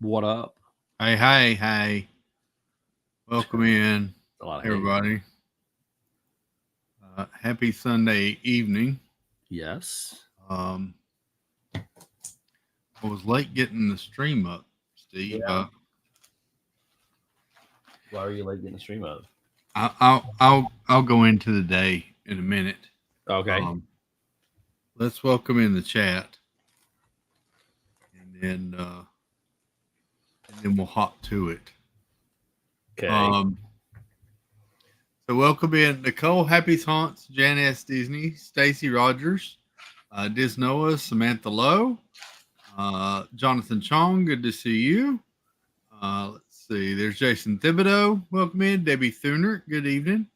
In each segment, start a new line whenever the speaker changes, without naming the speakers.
What up?
Hey. Welcome in,
A lot of hate.
everybody. Happy Sunday evening.
Yes.
Um, I was late getting the stream up, Steve.
Yeah. Why are you late getting the stream up?
I'll go into the day in a minute.
Okay.
Let's welcome in the chat, and then we'll hop to it.
Okay.
So welcome in Nicole, Happy Haunts, Jan S. Disney, Stacy Rogers, Disnoa, Samantha Lowe, Jonathan Chong, good to see you. Let's see, there's Jason Thibodeau, welcome in. Debbie Thuner, good evening.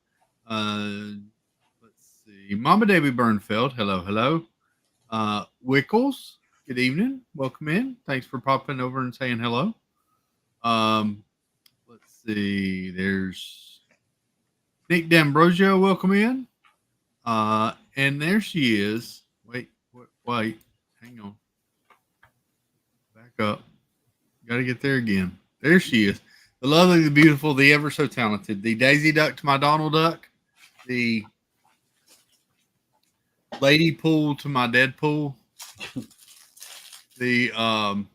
Let's see, Mama Debbie Burnfeld, hello. Wickles, good evening, welcome in. Thanks for popping over and saying hello. Let's see, there's Nick D'Ambrosio, welcome in. And there she is. Wait, hang on. Back up. Got to get there again. There she is. The lovely, the beautiful, the ever so talented, the Daisy Duck to my Donald Duck, the Lady Pool to my Deadpool, the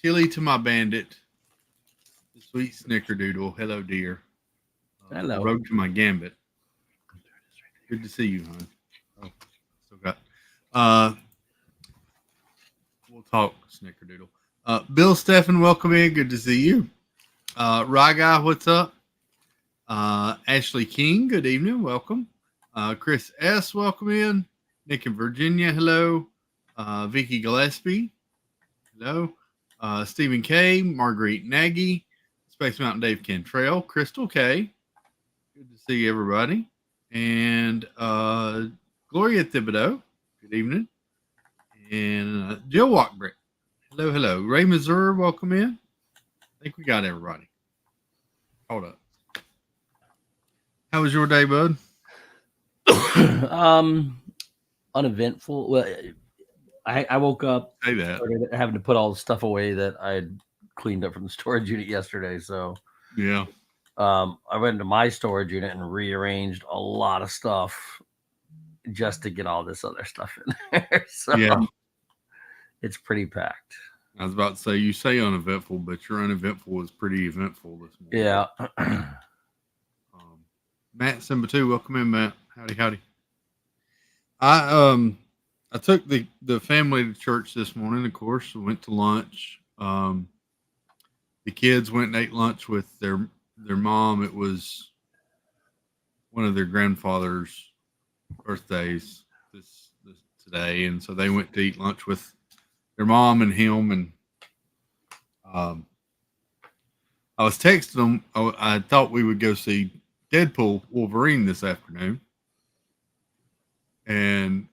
Chili to my Bandit, the sweet Snickerdoodle. Hello, dear.
Hello.
Rogue to my Gambit. Good to see you, hon. Oh, still got. We'll talk, Snickerdoodle. Bill Steffen, welcome in. Good to see you. Rye Guy, what's up? Ashley King, good evening. Welcome. Chris S, welcome in. Nick in Virginia, hello. Vicky Gillespie, hello. Stephen K, Marguerite Nagy, Space Mountain Dave Cantrell, Crystal K, good to see everybody. And Gloria Thibodeau, good evening. And Jill Walkbrick, hello. Ray Missouri, welcome in. I think we got everybody. Hold up. How was your day, bud?
Uneventful. Well, I woke up
Say that.
having to put all the stuff away that I had cleaned up from the storage unit yesterday. So
Yeah.
I went into my storage unit and rearranged a lot of stuff just to get all this other stuff in there. So
Yeah.
it's pretty packed.
I was about to say, you say uneventful, but your uneventful was pretty eventful this morning.
Yeah.
Matt Simba2, welcome in, Matt. Howdy. I took the family to church this morning, of course. Went to lunch. The kids went and ate lunch with their mom. It was one of their grandfather's birthdays today, and so they went to eat lunch with their mom and him. And I was texting them. I thought we would go see Deadpool Wolverine this afternoon, and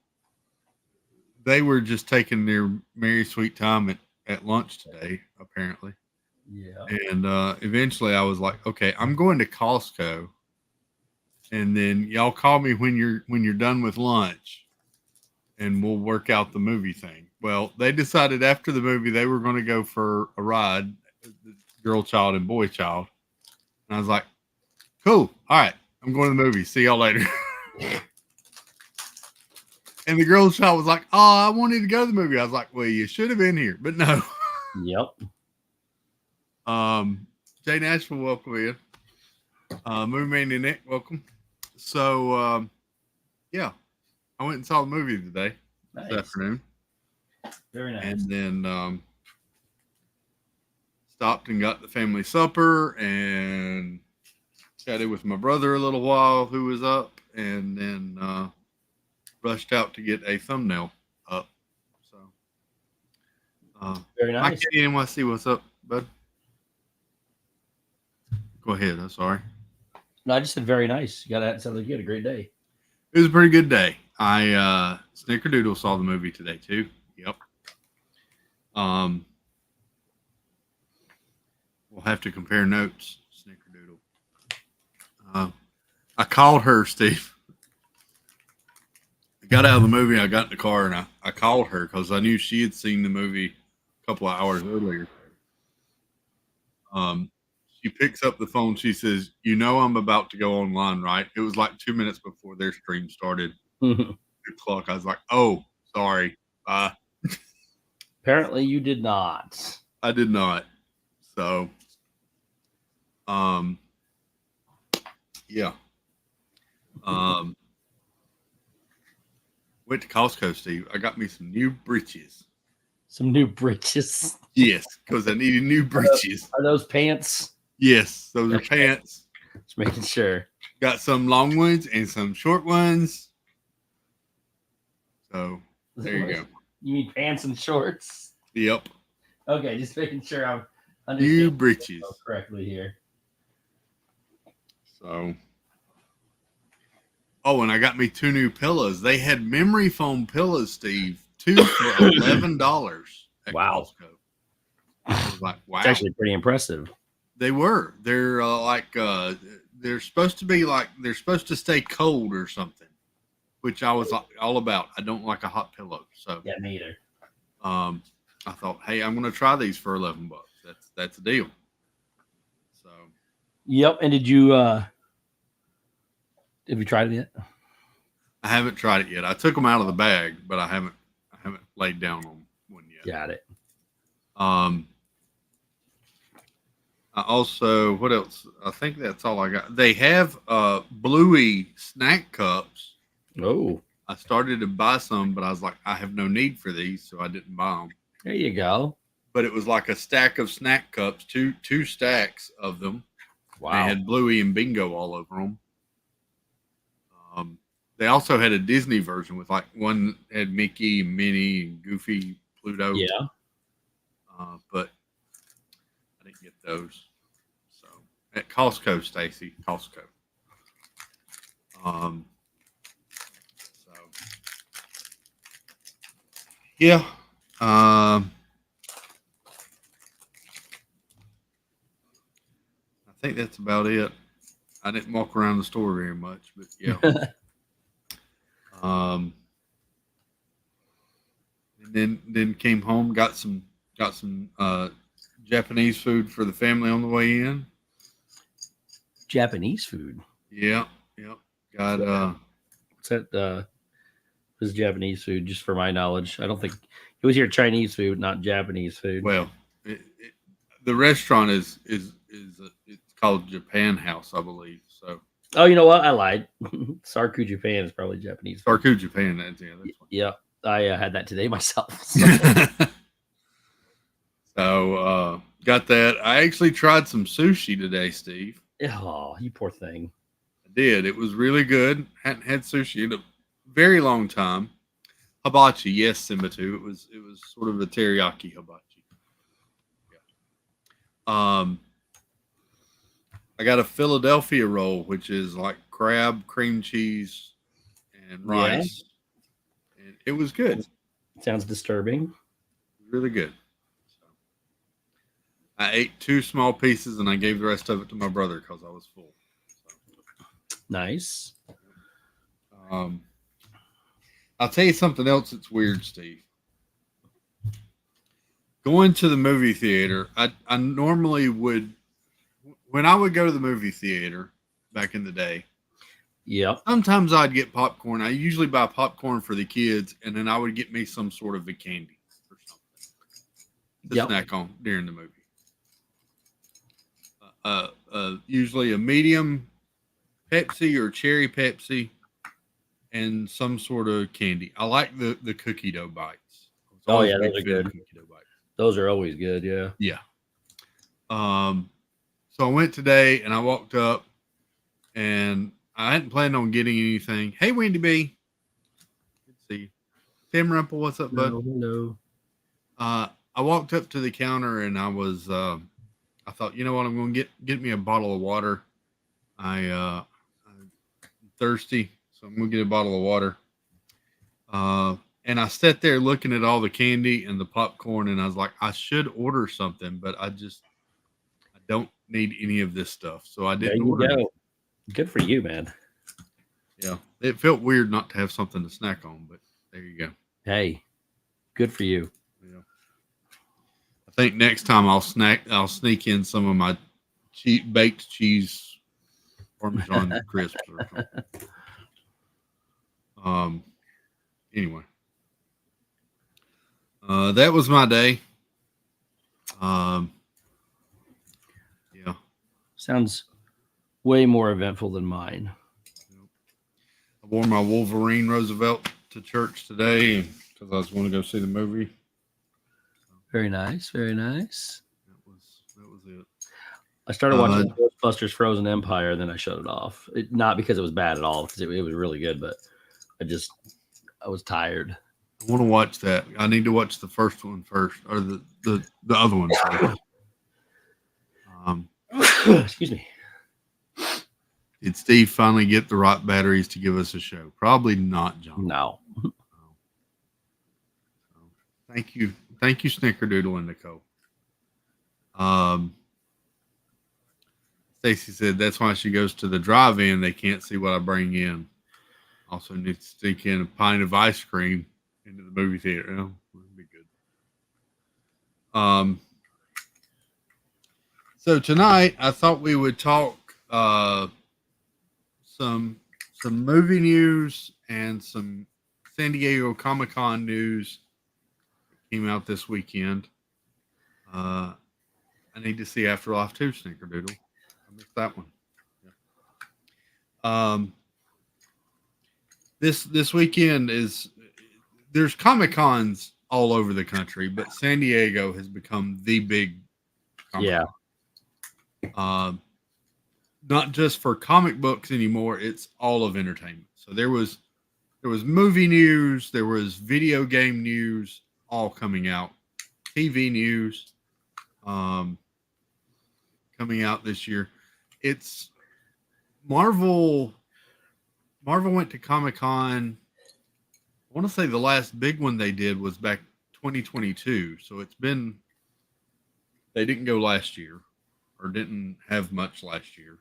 they were just taking their merry sweet time at lunch today, apparently.
Yeah.
And eventually I was like, okay, I'm going to Costco, and then y'all call me when you're done with lunch, and we'll work out the movie thing. Well, they decided after the movie they were going to go for a ride, girl child and boy child. And I was like, cool, all right, I'm going to the movie. See y'all later. And the girl child was like, oh, I wanted to go to the movie. I was like, well, you should have been here, but no.
Yep.
Jay Nashville, welcome in. Movie Man and Nick, welcome. So, yeah, I went and saw the movie today, this afternoon.
Very nice.
And then stopped and got the family supper and chatted with my brother a little while who was up, and then rushed out to get a thumbnail up. So,
very nice.
I can't even want to see what's up, bud. Go ahead. I'm sorry.
No, I just said very nice. You got that. Sounds like you had a great day.
It was a pretty good day. I Snickerdoodle saw the movie today too. Yep. We'll have to compare notes. Snickerdoodle. I called her, Steve. I got out of the movie. I got in the car and I called her because I knew she had seen the movie a couple of hours earlier. She picks up the phone. She says, "You know, I'm about to go online, right?" It was like 2 minutes before their stream started. The clock. I was like, "Oh, sorry.
Apparently, you did not.
I did not." So, yeah. Went to Costco, Steve. I got me some new breeches.
Some new breeches.
Yes, because I needed new breeches.
Are those pants?
Yes, those are
Okay.
pants.
Just making sure.
Got some long ones and some short ones. So there you go.
You mean pants and shorts?
Yep.
Okay, just making sure I'm
New
understanding
breeches.
correctly here.
So. Oh, and I got me 2 new pillows. They had memory foam pillows, Steve. 2 for $11 at
Wow.
Costco. I was like, wow.
It's actually pretty impressive.
They were. They're they're supposed to be like they're supposed to stay cold or something, which I was all about. I don't like a hot pillow, so
Yeah, me either.
I thought, hey, I'm going to try these for $11. That's a deal. So.
Yep. And did you? Have you tried it yet?
I haven't tried it yet. I took them out of the bag, but I haven't laid down on one yet.
Got it.
I also, what else? I think that's all I got. They have Bluey snack cups.
Oh,
I started to buy some, but I was like, I have no need for these, so I didn't buy them.
there you go.
But it was like a stack of snack cups, two stacks of them.
Wow.
They had Bluey and Bingo all over them. They also had a Disney version with like one had Mickey and Minnie and Goofy, Pluto.
Yeah.
But I didn't get those. So at Costco, Stacy, Costco. So yeah. I think that's about it. I didn't walk around the store very much, but yeah. And then came home, got some Japanese food for the family on the way in.
Japanese food.
Yeah. Got
What's that? Was Japanese food? Just for my knowledge, I don't think it was here Chinese food, not Japanese food.
well, the restaurant is it's called Japan House, I believe. So.
Oh, you know what? I lied. Sarku Japan is probably Japanese food.
Sarku Japan. That's one.
Yeah, I had that today myself.
So got that. I actually tried some sushi today, Steve.
Oh, you poor thing.
I did. It was really good. Hadn't had sushi in a very long time. Hibachi, yes, Simbatu. It was sort of a teriyaki hibachi. Yeah. I got a Philadelphia roll, which is like crab, cream cheese, and rice. Yeah. And it was good.
Sounds disturbing.
Really good. So I ate 2 small pieces and I gave the rest of it to my brother because I was full. So.
Nice.
I'll tell you something else that's weird, Steve. Going to the movie theater, I normally would, when I would go to the movie theater back in the day,
yep.
Sometimes I'd get popcorn. I usually buy popcorn for the kids, and then I would get me some sort of a candy or something to snack on during the movie. Usually a medium Pepsi or cherry Pepsi and some sort of candy. I like the cookie dough bites.
Oh yeah, those are good. Cookie dough bites. Those are always good. Yeah.
Yeah. So I went today and I walked up and I hadn't planned on getting anything. Hey, Wendy B. Let's see. Tim Rumple, what's up, bud?
Hello.
I walked up to the counter and I was, I thought, you know what? I'm going to get me a bottle of water. I'm thirsty, so I'm going to get a bottle of water. And I sat there looking at all the candy and the popcorn, and I was like, I should order something, but I don't need any of this stuff. So I didn't order it.
Good for you, man.
Yeah. It felt weird not to have something to snack on, but there you go.
Hey, good for you.
Yeah. I think next time I'll sneak in some of my baked cheese Parmesan crisps or something. Anyway, that was my day. Yeah.
Sounds way more eventful than mine.
I wore my Wolverine Roosevelt to church today because I was going to go see the movie.
Very nice. Very nice.
That was it.
I started watching Ghostbusters Frozen Empire, then I shut it off. Not because it was bad at all, because it was really good, but I was tired.
I want to watch that. I need to watch the first one first, or the other one first.
Excuse me.
Did Steve finally get the right batteries to give us a show? Probably not, John.
No.
Thank you, Snickerdoodle and Nicole. Stacy said that's why she goes to the drive-in. They can't see what I bring in. Also need to stick in a pint of ice cream into the movie theater. Oh, that'd be good. So tonight I thought we would talk some movie news and some San Diego Comic-Con news that came out this weekend. I need to see Afterlife 2, Snickerdoodle. I missed that one. Yeah. This weekend there's Comic-Cons all over the country, but San Diego has become the big Comic-Con.
Yeah.
Not just for comic books anymore, it's all of entertainment. So there was movie news, there was video game news all coming out, TV news coming out this year. It's Marvel went to Comic-Con. I want to say the last big one they did was back 2022. So they didn't go last year or didn't have much last year.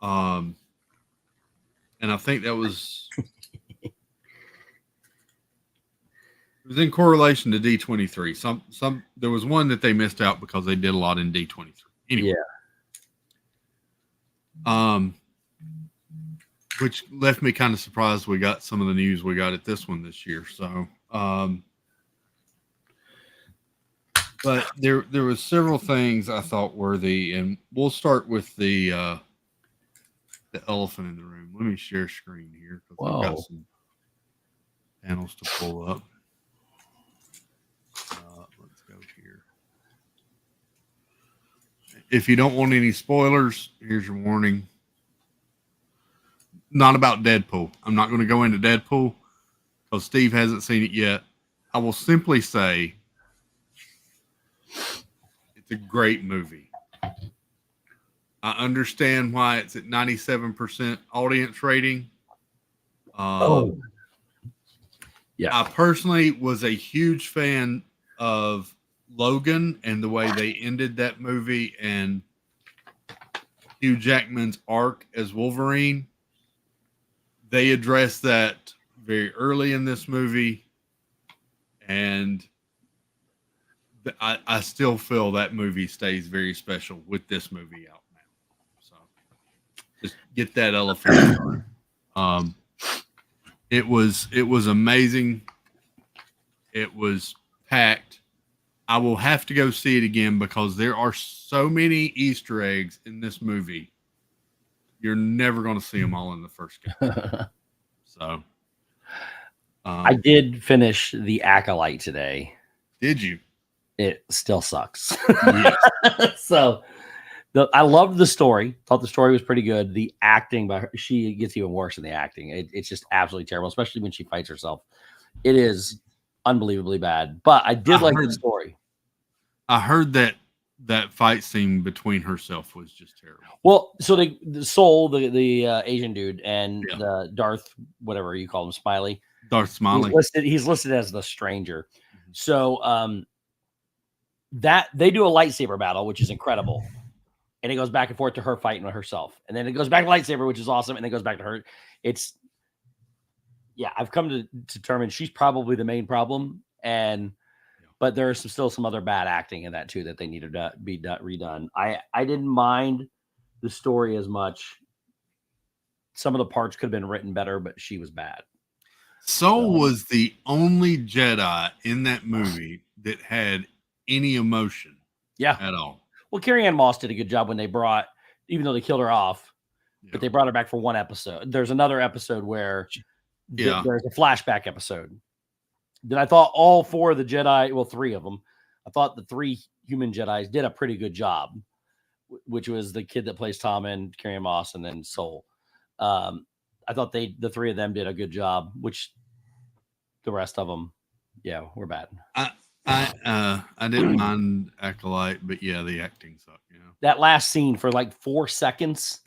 And I think that was it was in correlation to D23. There was one that they missed out because they did a lot in D23. Anyway. Yeah. Which left me kind of surprised we got some of the news we got at this one this year. So, but there was several things I thought worthy, and we'll start with the elephant in the room. Let me share screen here because I've got some panels to pull up. Let's go here. If you don't want any spoilers, here's your warning. Not about Deadpool. I'm not going to go into Deadpool because Steve hasn't seen it yet. I will simply say it's a great movie. I understand why it's at 97% audience rating.
Yeah.
I personally was a huge fan of Logan and the way they ended that movie and Hugh Jackman's arc as Wolverine. They addressed that very early in this movie, and I still feel that movie stays very special with this movie out now. So just get that elephant. It was amazing. It was packed. I will have to go see it again because there are so many Easter eggs in this movie. You're never going to see them all in the first game. So,
I did finish The Acolyte today.
Did you?
It still sucks.
Yes.
So, I loved the story. Thought the story was pretty good. The acting by her, she gets even worse in the acting. It's just absolutely terrible, especially when she fights herself. It is unbelievably bad. But I did like the story.
I heard that fight scene between herself was just terrible.
Well, so the Soul, the Asian dude, and the Darth, whatever you call him,
Darth Smiley.
He's listed as the stranger. Mm-hmm. So that they do a lightsaber battle, which is incredible, and it goes back and forth to her fighting with herself, and then it goes back to lightsaber, which is awesome, and then it goes back to her. I've come to determine she's probably the main problem, and but there's still some other bad acting in that too that they needed to be redone. I didn't mind the story as much. Some of the parts could have been written better, but she was bad.
Soul was the only Jedi in that movie that had any emotion at all.
Well, Carrie-Anne Moss did a good job when they brought, even though they killed her off, but they brought her back for one episode. There's another episode where there's a flashback episode. Then I thought all four of the Jedi, well, three of them, I thought the three human Jedis did a pretty good job, which was the kid that plays Tom and Carrie-Anne Moss and then Soul. I thought the three of them did a good job, which the rest of them, were bad.
I didn't mind Acolyte, but the acting sucked.
That last scene for like 4 seconds,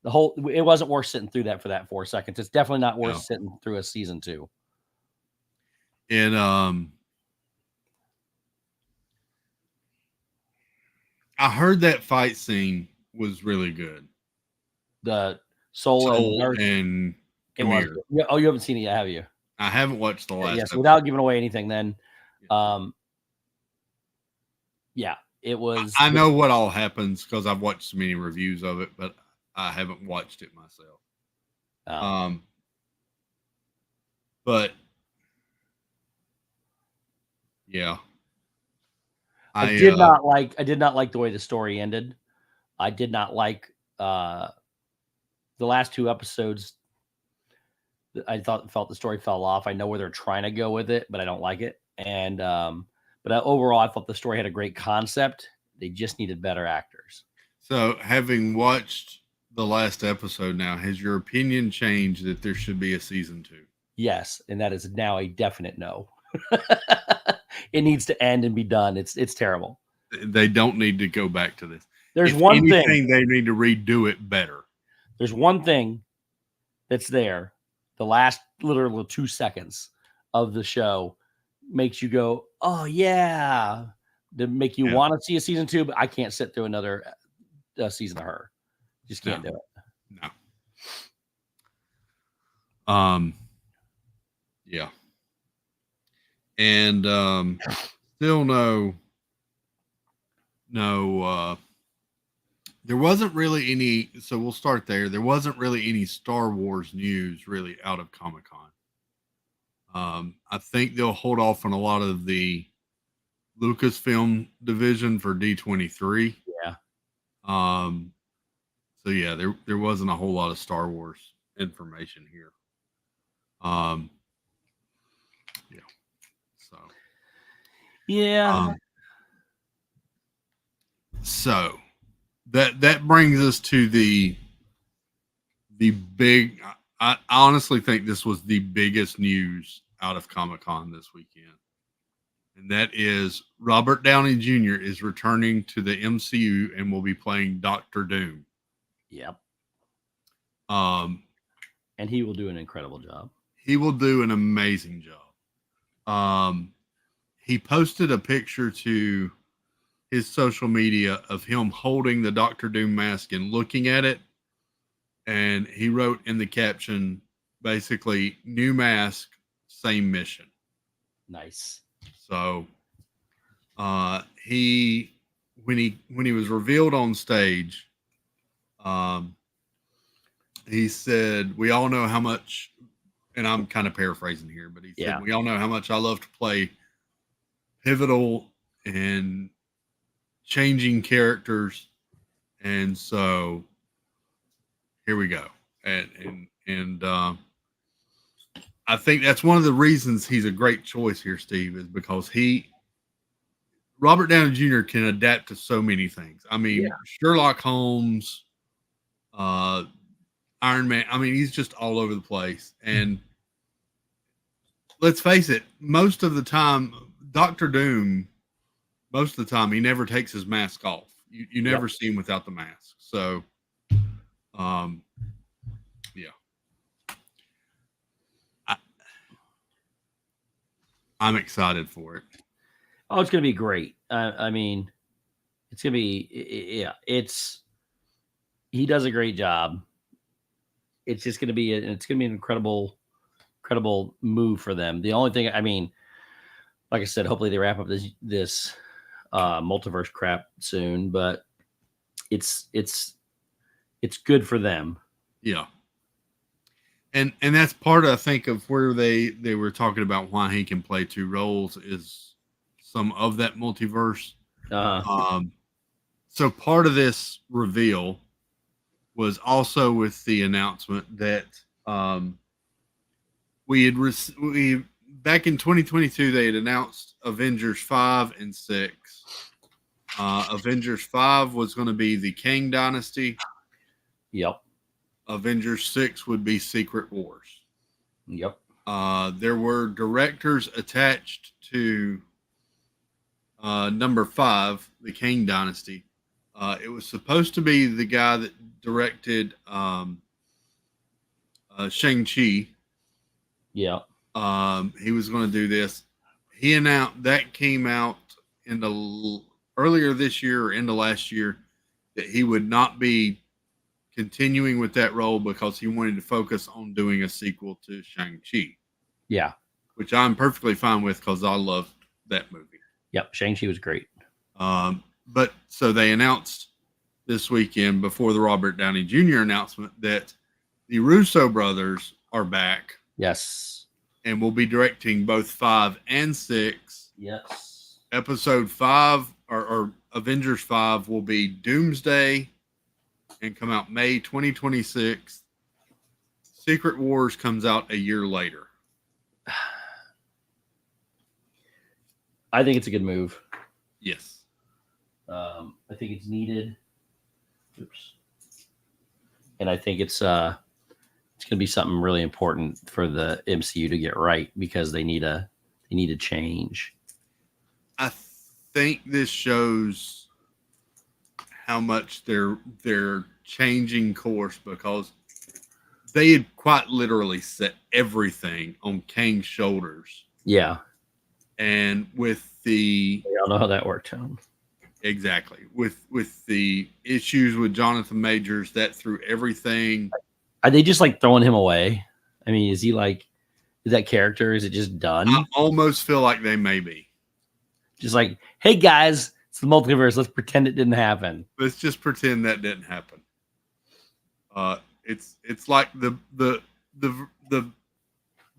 it wasn't worth sitting through that for that 4 seconds. It's definitely not worth sitting through a season 2.
And I heard that fight scene was really good.
The Soul
and Kamir.
Oh, you haven't seen it yet, have you?
I haven't watched the last.
Yes, without giving away anything. Then, it was.
I know what all happens because I've watched so many reviews of it, but I haven't watched it myself. But I did not
like the way the story ended. I did not like the last 2 episodes. I felt the story fell off. I know where they're trying to go with it, but I don't like it. And but overall, I thought the story had a great concept. They just needed better actors.
So, having watched the last episode now, has your opinion changed that there should be a season 2?
Yes, and that is now a definite no. It needs to end and be done. It's terrible.
They don't need to go back to this.
There's one thing
they need to redo it better.
There's one thing that's there. The last literally 2 seconds of the show makes you go, "Oh yeah," to make you want to see a season 2. But I can't sit through another season of her. Just can't do it.
No. Yeah. And still no. There wasn't really any. So we'll start there. There wasn't really any Star Wars news really out of Comic-Con. I think they'll hold off on a lot of the Lucasfilm division for D23.
Yeah.
So there wasn't a whole lot of Star Wars information here. So.
Yeah.
So that brings us to the big. I honestly think this was the biggest news out of Comic-Con this weekend, and that is Robert Downey Jr. is returning to the MCU and will be playing Doctor Doom.
Yep. And he will do an incredible job.
He will do an amazing job. He posted a picture to his social media of him holding the Doctor Doom mask and looking at it. And he wrote in the caption, basically, new mask, same mission.
Nice.
So when he was revealed on stage, he said, "We all know how much," and I'm kind of paraphrasing here, but he said, "We all know how much I love to play pivotal and changing characters, and so here we go." And I think that's one of the reasons he's a great choice here, Steve, is because Robert Downey Jr. can adapt to so many things. I mean, Sherlock Holmes, Iron Man. I mean, he's just all over the place. And let's face it, most of the time, Doctor Doom, most of the time, he never takes his mask off. You never see him without the mask. So, I'm excited for it.
Oh, it's going to be great. I mean, it's going to be, he does a great job. It's just going to be, an incredible move for them. The only thing, I mean, like I said, hopefully they wrap up this multiverse crap soon. But it's good for them.
Yeah. And that's part, I think, of where they were talking about why he can play two roles is some of that multiverse. So part of this reveal was also with the announcement that we back in 2022 they had announced Avengers 5 and 6. Avengers 5 was going to be the Kang Dynasty.
Yep.
Avengers 6 would be Secret Wars.
Yep.
There were directors attached to number 5, the Kang Dynasty. It was supposed to be the guy that directed Shang-Chi.
Yeah.
He was going to do this. He announced that came out in earlier this year or into last year that he would not be continuing with that role because he wanted to focus on doing a sequel to Shang-Chi.
Yeah.
Which I'm perfectly fine with because I loved that movie.
Yep. Shang-Chi was great.
But so they announced this weekend before the Robert Downey Jr. announcement that the Russo brothers are back.
Yes.
And will be directing both 5 and 6.
Yes.
Episode 5 or Avengers 5 will be Doomsday and come out May 2026. Secret Wars comes out a year later.
I think it's a good move.
Yes.
I think it's needed. Oops. And I think it's going to be something really important for the MCU to get right because they need a change.
I think this shows how much they're changing course because they had quite literally set everything on Kang's shoulders.
Yeah.
And with the
we all know how that worked out.
Exactly. With the issues with Jonathan Majors, that threw everything.
Are they just like throwing him away? I mean, is that character? Is it just done?
I almost feel like they may be.
Just like, hey guys, it's the multiverse. Let's pretend it didn't happen.
Let's just pretend that didn't happen. It's like the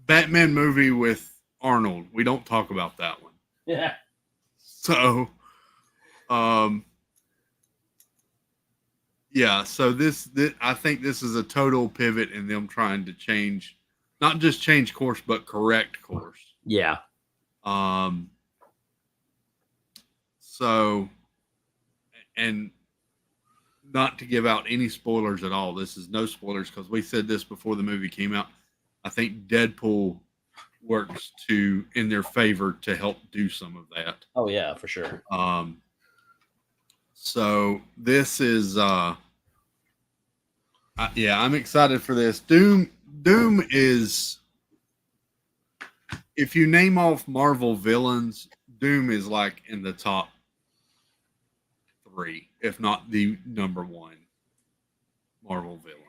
Batman movie with Arnold. We don't talk about that one.
Yeah.
So, yeah. So this I think this is a total pivot in them trying to change, not just change course, but correct course.
Yeah.
So, and not to give out any spoilers at all. This is no spoilers because we said this before the movie came out. I think Deadpool works in their favor to help do some of that.
Oh yeah, for sure.
So this is I'm excited for this. Doom is, if you name off Marvel villains, Doom is like in the top 3, if not the number 1 Marvel villain.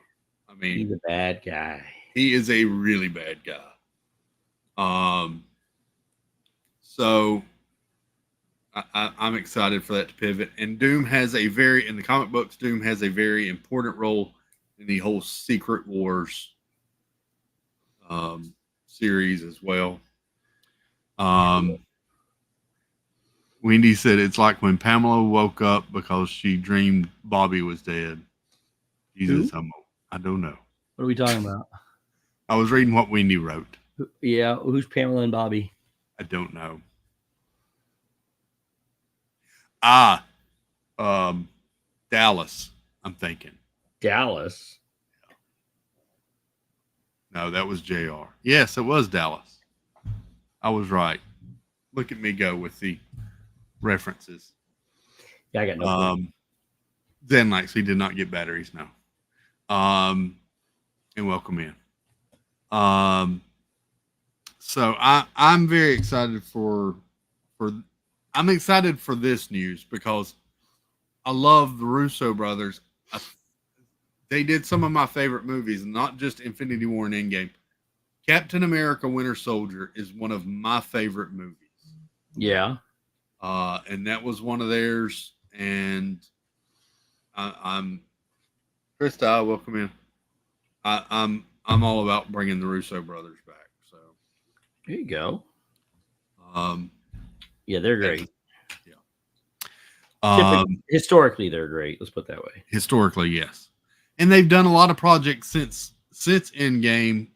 I mean,
he's a bad guy.
He is a really bad guy. So I'm excited for that to pivot. And Doom has in the comic books, Doom has a very important role in the whole Secret Wars series as well. Wendy said it's like when Pamela woke up because she dreamed Bobby was dead. Jesus, I don't know.
What are we talking about?
I was reading what Wendy wrote.
Yeah, who's Pamela and Bobby?
I don't know. Dallas, I'm thinking.
Dallas?
No, that was JR. Yes, it was Dallas. I was right. Look at me go with the references.
Yeah, I got no clue.
Zenlax, he did not get batteries, no. And welcome in. So I'm very excited I'm excited for this news because I love the Russo brothers. They did some of my favorite movies, not just Infinity War and Endgame. Captain America Winter Soldier is one of my favorite movies.
Yeah.
And that was one of theirs. And I'm Krista. Welcome in. I'm all about bringing the Russo brothers back. So
There you go.
um,
Yeah, they're great.
yeah.
Historically, they're great. Let's put it that way.
Historically, yes, and they've done a lot of projects since Endgame.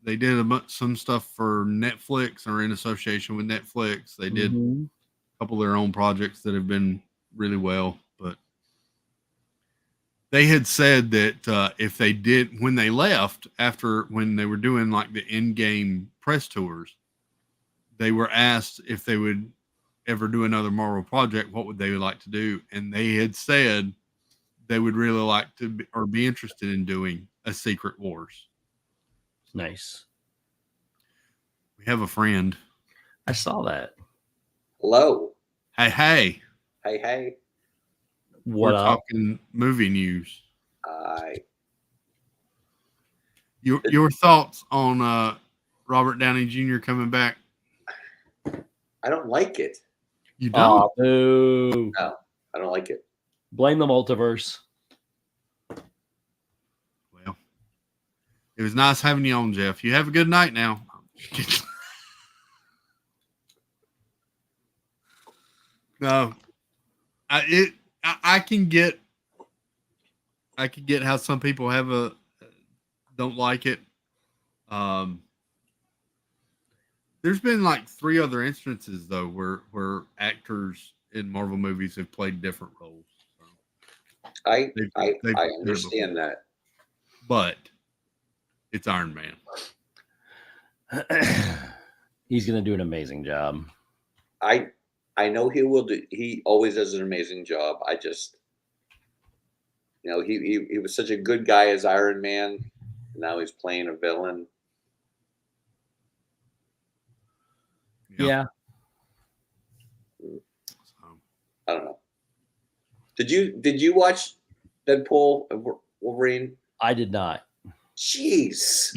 They did some stuff for Netflix or in association with Netflix. They did a couple of their own projects that have been really well, but they had said that if they did, when they left, when they were doing like the Endgame press tours, they were asked if they would ever do another Marvel project, what would they like to do? And they had said they would really like to be interested in doing a Secret Wars.
Nice.
We have a friend.
I saw that.
Hello.
Hey.
Hey.
We're talking movie news. Your thoughts on Robert Downey Jr. coming back?
I don't like it.
You don't?
Boo.
No, I don't like it.
Blame the multiverse.
Well, it was nice having you on, Jeff. You have a good night now. No, I can get how some people don't like it. There's been like 3 other instances though where actors in Marvel movies have played different roles. So
I understand that,
but it's Iron Man.
He's going to do an amazing job.
I know he will do. He always does an amazing job. I just, he was such a good guy as Iron Man. And now he's playing a villain.
Yeah.
I don't know. Did you watch Deadpool and Wolverine?
I did not.
Jeez.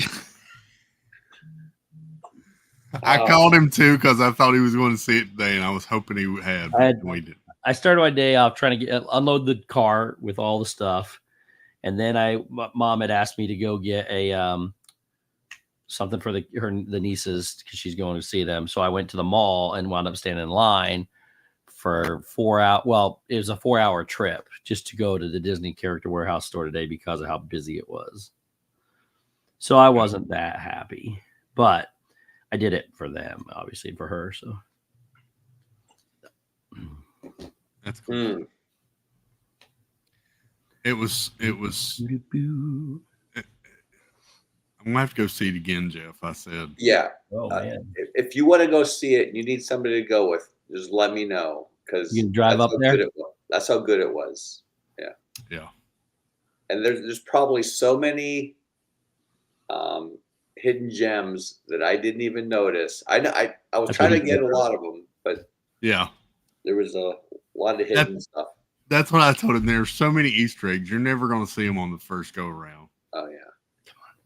I called him too because I thought he was going to see it today, and I was hoping he had.
I started my day off trying to unload the car with all the stuff, and then Mom had asked me to go get a something for the nieces because she's going to see them. So I went to the mall and wound up standing in line for 4 hours. Well, it was a 4-hour trip just to go to the Disney Character Warehouse store today because of how busy it was. So I wasn't that happy, but I did it for them, obviously for her. So
that's cool. It was. I'm gonna have to go see it again, Jeff. I said,
yeah.
Oh man!
If you want to go see it, and you need somebody to go with. Just let me know because
you can drive up there.
That's how good it was. Yeah.
Yeah.
And there's probably so many hidden gems that I didn't even notice. I was trying to get a lot of them, but
yeah,
there was a lot of hidden stuff.
That's what I told him. There's so many Easter eggs. You're never going to see them on the first go around.
Oh yeah.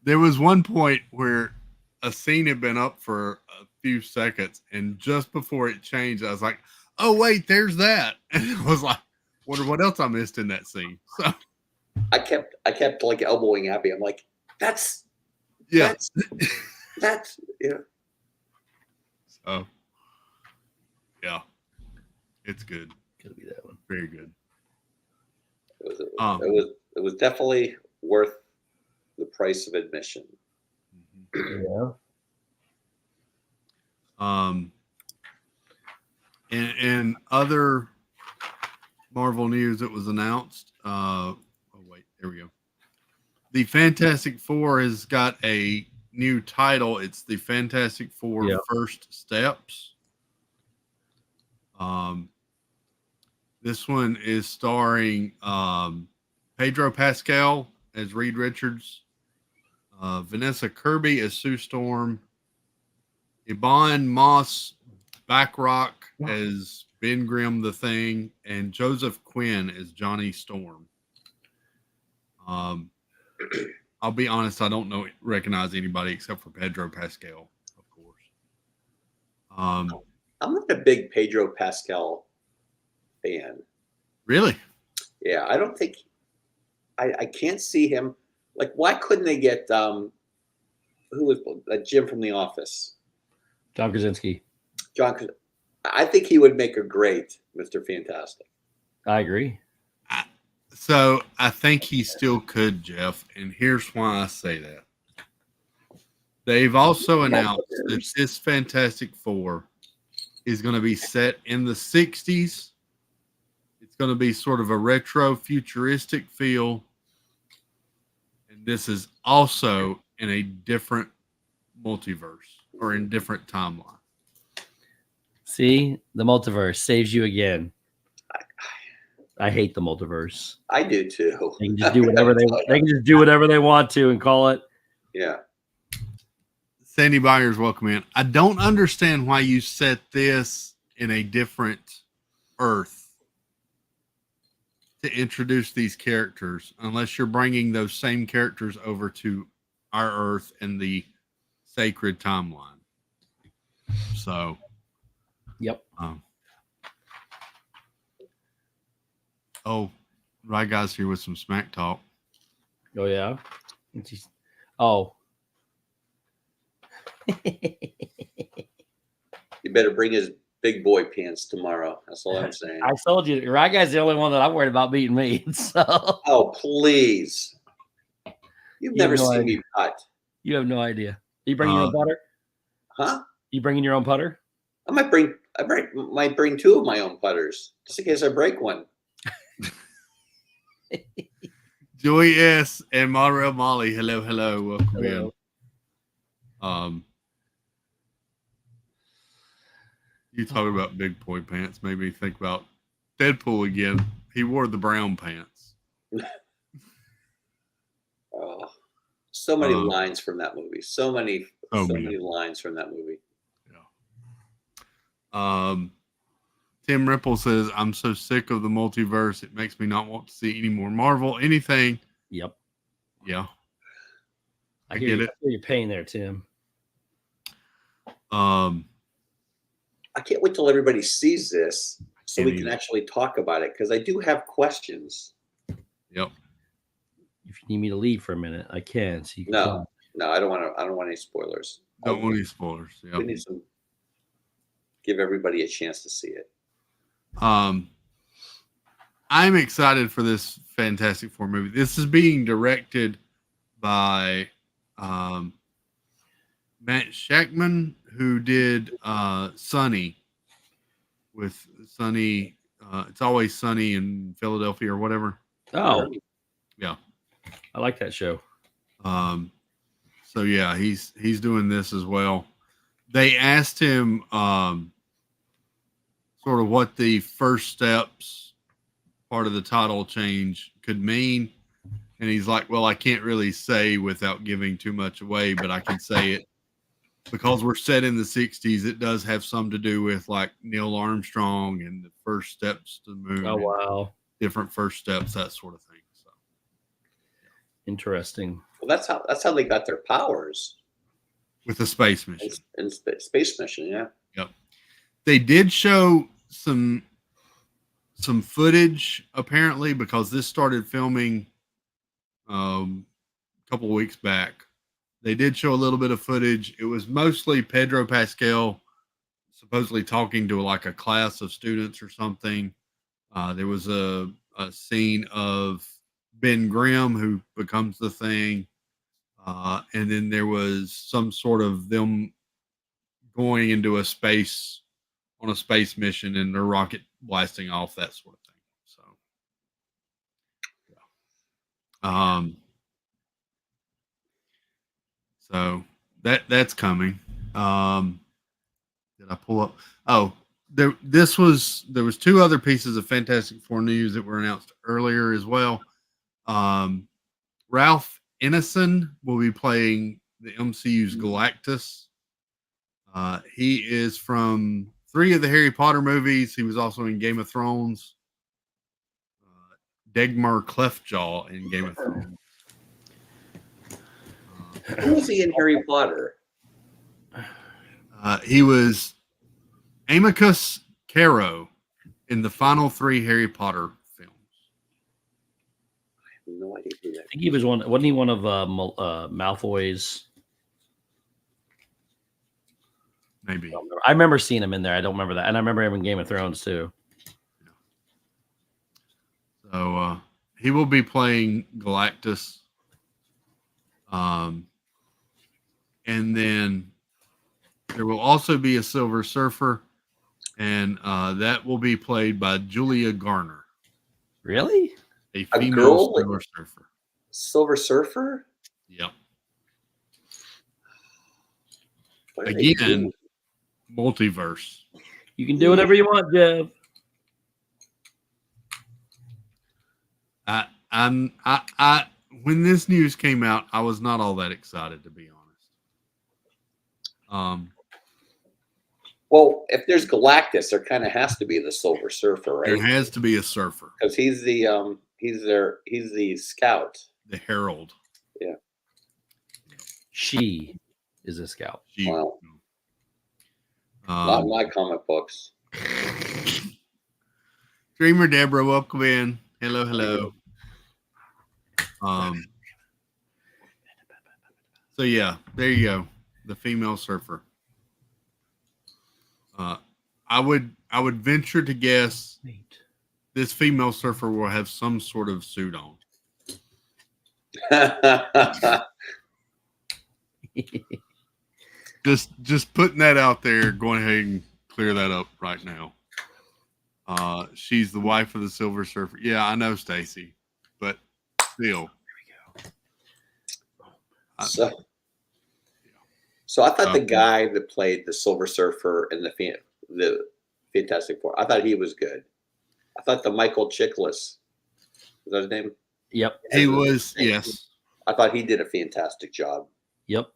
There was one point where a scene had been up for a few seconds, and just before it changed, I was like, "Oh wait, there's that," and it was like, "Wonder what else I missed in that scene." So
I kept like elbowing Abby. I'm like, "That's
yeah." So yeah, it's good.
Could be that one.
Very good.
It was definitely worth the price of admission.
Yeah.
And other Marvel news that was announced. Oh wait, there we go. The Fantastic Four has got a new title. It's the Fantastic Four First Steps. This one is starring Pedro Pascal as Reed Richards, Vanessa Kirby as Sue Storm, Ebon Moss-Bachrach as Ben Grimm the Thing, and Joseph Quinn as Johnny Storm. I'll be honest, I don't recognize anybody except for Pedro Pascal, of course.
I'm not a big Pedro Pascal fan.
Really?
Yeah, I don't think I can't see him. Like, why couldn't they get who was Jim from The Office?
John Krasinski.
John. I think he would make a great Mr. Fantastic.
I agree.
So I think he still could, Jeff, and here's why I say that. They've also announced that this Fantastic Four is going to be set in the 60s. It's going to be sort of a retro futuristic feel. And this is also in a different multiverse or in different timeline.
See, the multiverse saves you again. I hate the multiverse.
I do too.
They can just do whatever they can just do whatever they want to and call it.
Yeah.
Sandy Byers, welcome in. I don't understand why you set this in a different Earth to introduce these characters, unless you're bringing those same characters over to our Earth and the sacred timeline. So,
Yep.
Right guys here with some smack talk.
Oh yeah. Oh.
You better bring his big boy pants tomorrow. That's all I'm saying.
I told you, Right Guy's the only one that I'm worried about beating me. So.
Oh, please. You've never seen me putt.
You have no idea. You bringing your own putter?
Huh?
You bringing your own putter?
I might bring two of my own putters just in case I break one.
Joey S. and Monterey Molly, hello, welcome
Hello.
in. You talking about big boy pants made me think about Deadpool again. He wore the brown pants.
Oh, so many lines from that movie. So many lines from that movie.
Yeah. Tim Ripple says, I'm so sick of the multiverse. It makes me not want to see any more Marvel, anything.
Yep.
Yeah.
I get it. I feel your pain there, Tim.
I can't wait till everybody sees this so we can actually talk about it, because I do have questions.
Yep.
If you need me to leave for a minute, I can. So you can
No, I don't want any spoilers.
Don't want any spoilers. Yep.
We need give everybody a chance to see it.
I'm excited for this Fantastic Four movie. This is being directed by Matt Shakman, who did Sunny with Sunny. It's Always Sunny in Philadelphia or whatever.
Oh,
yeah,
I like that show.
So yeah, he's doing this as well. They asked him sort of what the first steps part of the title change could mean. And he's like, well, I can't really say without giving too much away, but I can say it because we're set in the 60s. It does have some to do with like Neil Armstrong and the first steps to the moon.
Oh, wow.
Different first steps, that sort of thing. So
interesting.
Well, that's how they got their powers.
With the space mission.
In space mission, yeah.
Yep. They did show some footage apparently, because this started filming a couple of weeks back. They did show a little bit of footage. It was mostly Pedro Pascal supposedly talking to like a class of students or something. There was a scene of Ben Grimm, who becomes the Thing. And then there was some sort of them going into a space mission and their rocket blasting off, that sort of thing. So, so that's coming. Did I pull up? Oh, there was two other pieces of Fantastic Four news that were announced earlier as well. Ralph Ineson will be playing the MCU's Galactus. He is from 3 of the Harry Potter movies. He was also in Game of Thrones. Dagmar Cleftjaw in Game of Thrones.
Who was he in Harry Potter?
He was Amicus Caro in the final 3 Harry Potter films.
I have no idea who that
I think he was one. Wasn't he one of Malfoy's?
Maybe.
I remember seeing him in there. I don't remember that, and I remember him in Game of Thrones too.
So he will be playing Galactus. And then there will also be a Silver Surfer, and that will be played by Julia Garner,
Really?
a
A
female
girl?
Silver Surfer.
Silver Surfer?
Yep.
What are they
Again,
doing?
multiverse.
You can do whatever you want, Jeff.
I when this news came out, I was not all that excited, to be honest.
Well, if there's Galactus, there kind of has to be the Silver Surfer,
There
right?
has to be a surfer,
Because he's the scout.
the herald.
She is a scout.
She-
Wow. Not in my comic books.
Dreamer Deborah, welcome in. Hello, hello. So yeah, there you go. The female surfer. I would venture to guess
Wait.
this female surfer will have some sort of suit on. Just putting that out there, going ahead and clear that up right now. She's the wife of the Silver Surfer. Yeah, I know, Stacy, but still.
So I thought the guy that played the Silver Surfer in the Fantastic Four, I thought he was good. I thought the Michael Chiklis, is that his name?
Yep.
He was, yes.
I thought he did a fantastic job.
Yep.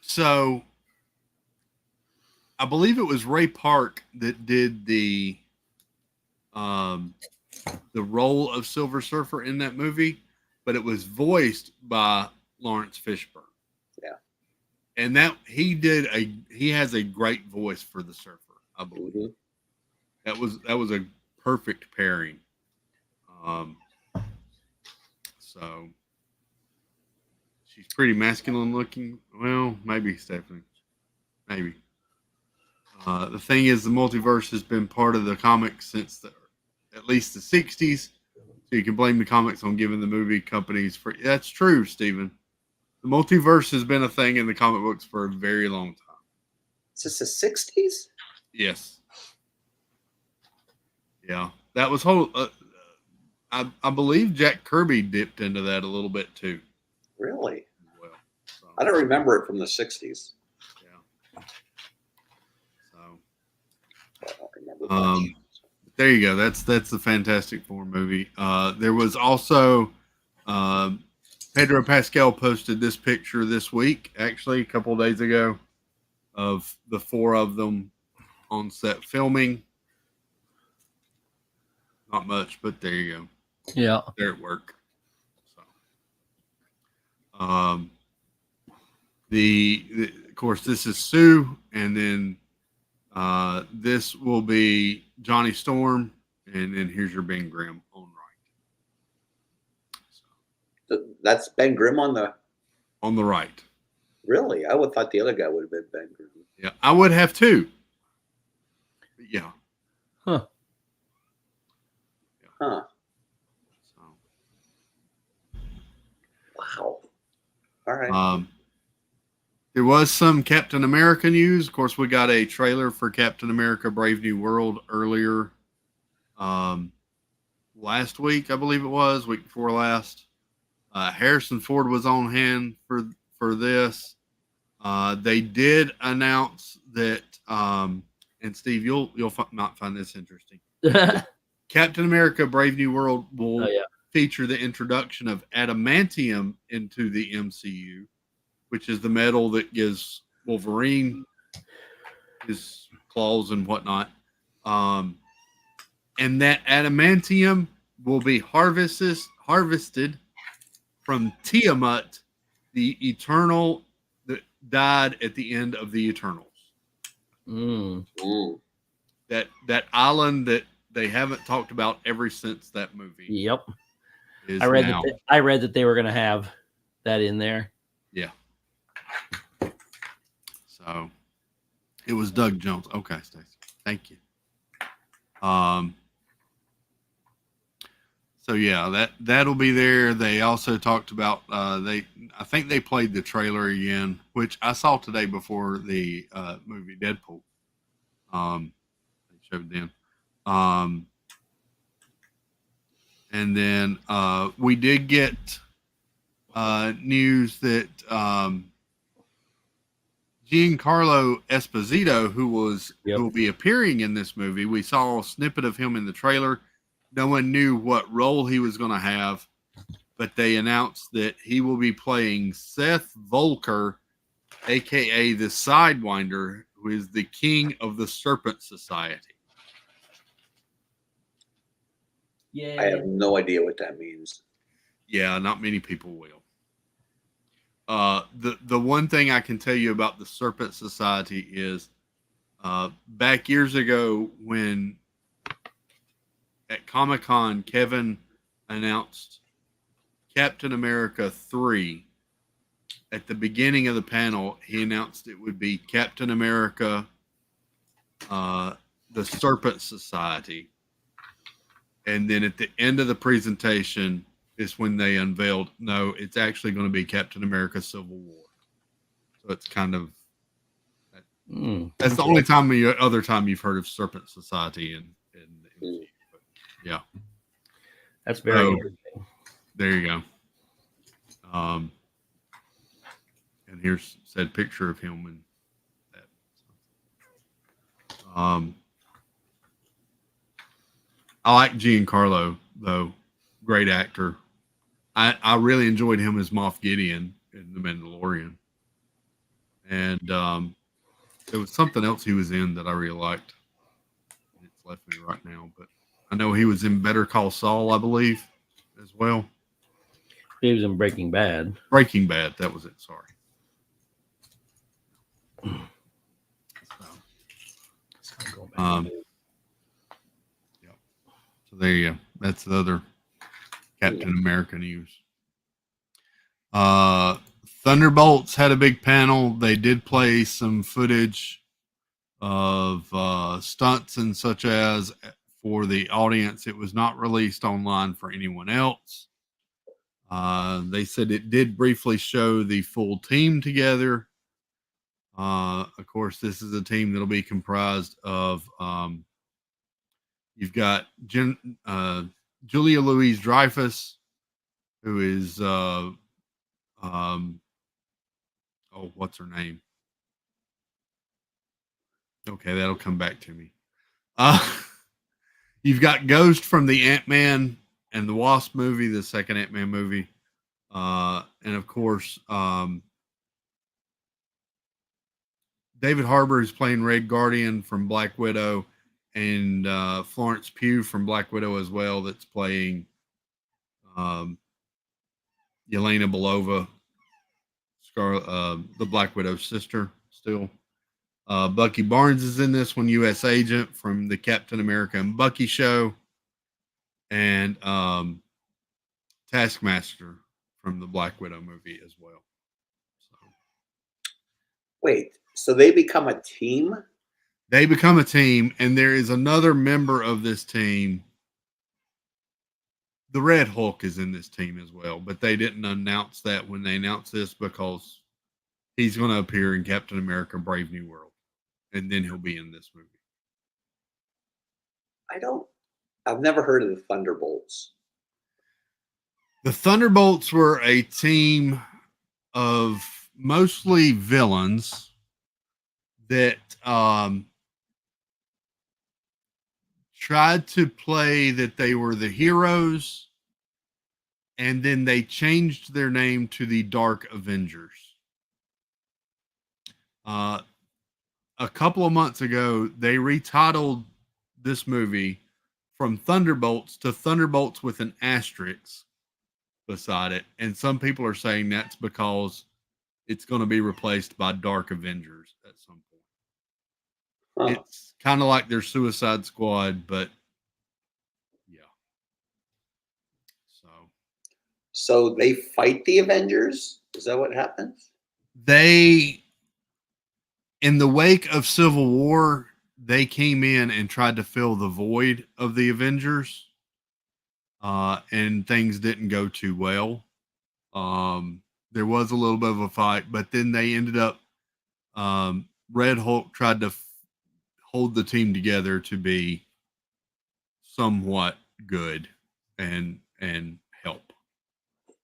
So I believe it was Ray Park that did the role of Silver Surfer in that movie, but it was voiced by Lawrence Fishburne.
Yeah.
And that he has a great voice for the surfer, I believe.
Mm-hmm.
That was a perfect pairing. So she's pretty masculine looking. Well, maybe Stephanie. Maybe. The thing is, the multiverse has been part of the comics since at least the 60s. So you can blame the comics on giving the movie companies for. That's true, Stephen. The multiverse has been a thing in the comic books for a very long time.
Is this the 60s?
Yes. Yeah, that was whole. I believe Jack Kirby dipped into that a little bit too.
Really?
Well, so,
I don't remember it from the 60s.
yeah. So
I don't remember much.
there you go. That's the Fantastic Four movie. There was also Pedro Pascal posted this picture this week, actually a couple of days ago, of the 4 of them on set filming. Not much, but there you go.
Yeah.
They're at work. So, of course, this is Sue, and then this will be Johnny Storm, and then here's your Ben Grimm on right. So,
That's Ben Grimm on the.
on the right.
Really? I would have thought the other guy would have been Ben Grimm.
Yeah, I would have too. But yeah.
Huh.
Huh.
So,
Wow. All right.
there was some Captain America news. Of course, we got a trailer for Captain America: Brave New World earlier last week, I believe it was, week before last. Harrison Ford was on hand for this. They did announce that, and Steve, you'll not find this interesting. Captain America: Brave New World will feature the introduction of adamantium into the MCU, which is the metal that gives Wolverine his claws and whatnot. And that adamantium will be harvested from Tiamat, the Eternal that died at the end of the Eternals.
Mm.
Mm.
That island that they haven't talked about ever since that movie
Yep.
is
I read
now.
that they were going to have that in there.
Yeah. So it was Doug Jones. Okay, Stacey. Thank you. So yeah, that'll be there. They also talked about I think they played the trailer again, which I saw today before the movie Deadpool. They showed then. And then we did get news that Giancarlo Esposito, who will be appearing in this movie, we saw a snippet of him in the trailer. No one knew what role he was going to have, but they announced that he will be playing Seth Volker, aka the Sidewinder, who is the king of the Serpent Society.
Yeah.
I have no idea what that means.
Yeah, not many people will. The one thing I can tell you about the Serpent Society is back years ago when at Comic-Con Kevin announced Captain America 3, at the beginning of the panel he announced it would be Captain America the Serpent Society, and then at the end of the presentation is when they unveiled, no, it's actually going to be Captain America Civil War. So it's kind of that's the only other time you've heard of Serpent Society in the MCU. But yeah,
that's very interesting.
There you go. And here's said picture of him and that. I like Giancarlo though, great actor. I really enjoyed him as Moff Gideon in The Mandalorian, and there was something else he was in that I really liked. It's left me right now, but I know he was in Better Call Saul, I believe, as well.
He was in Breaking Bad.
Breaking Bad, that was it. Sorry. Yeah. So there you go. That's the other Captain America news. Thunderbolts had a big panel. They did play some footage of stunts and such as for the audience. It was not released online for anyone else. They said it did briefly show the full team together. Of course, this is a team that'll be comprised of you've got Julia Louis-Dreyfus, who is what's her name? Okay, that'll come back to me. You've got Ghost from the Ant-Man and the Wasp movie, the second Ant-Man movie. And of course, David Harbour is playing Red Guardian from Black Widow, and Florence Pugh from Black Widow as well, that's playing Yelena Belova, the Black Widow's sister still. Bucky Barnes is in this one, U.S. agent from the Captain America and Bucky show, and Taskmaster from the Black Widow movie as well. So.
Wait, so they become a team?
They become a team, and there is another member of this team. The Red Hulk is in this team as well, but they didn't announce that when they announced this because he's going to appear in Captain America Brave New World, and then he'll be in this movie.
I've never heard of the Thunderbolts.
The Thunderbolts were a team of mostly villains that tried to play that they were the heroes, and then they changed their name to the Dark Avengers. A couple of months ago, they retitled this movie from Thunderbolts to Thunderbolts with an asterisk beside it, and some people are saying that's because it's going to be replaced by Dark Avengers at some point.
Huh.
It's kind of like their Suicide Squad, but yeah.
So they fight the Avengers? Is that what happens?
They, in the wake of Civil War, they came in and tried to fill the void of the Avengers, and things didn't go too well. There was a little bit of a fight, but then they ended up. Red Hulk tried to hold the team together to be somewhat good and help.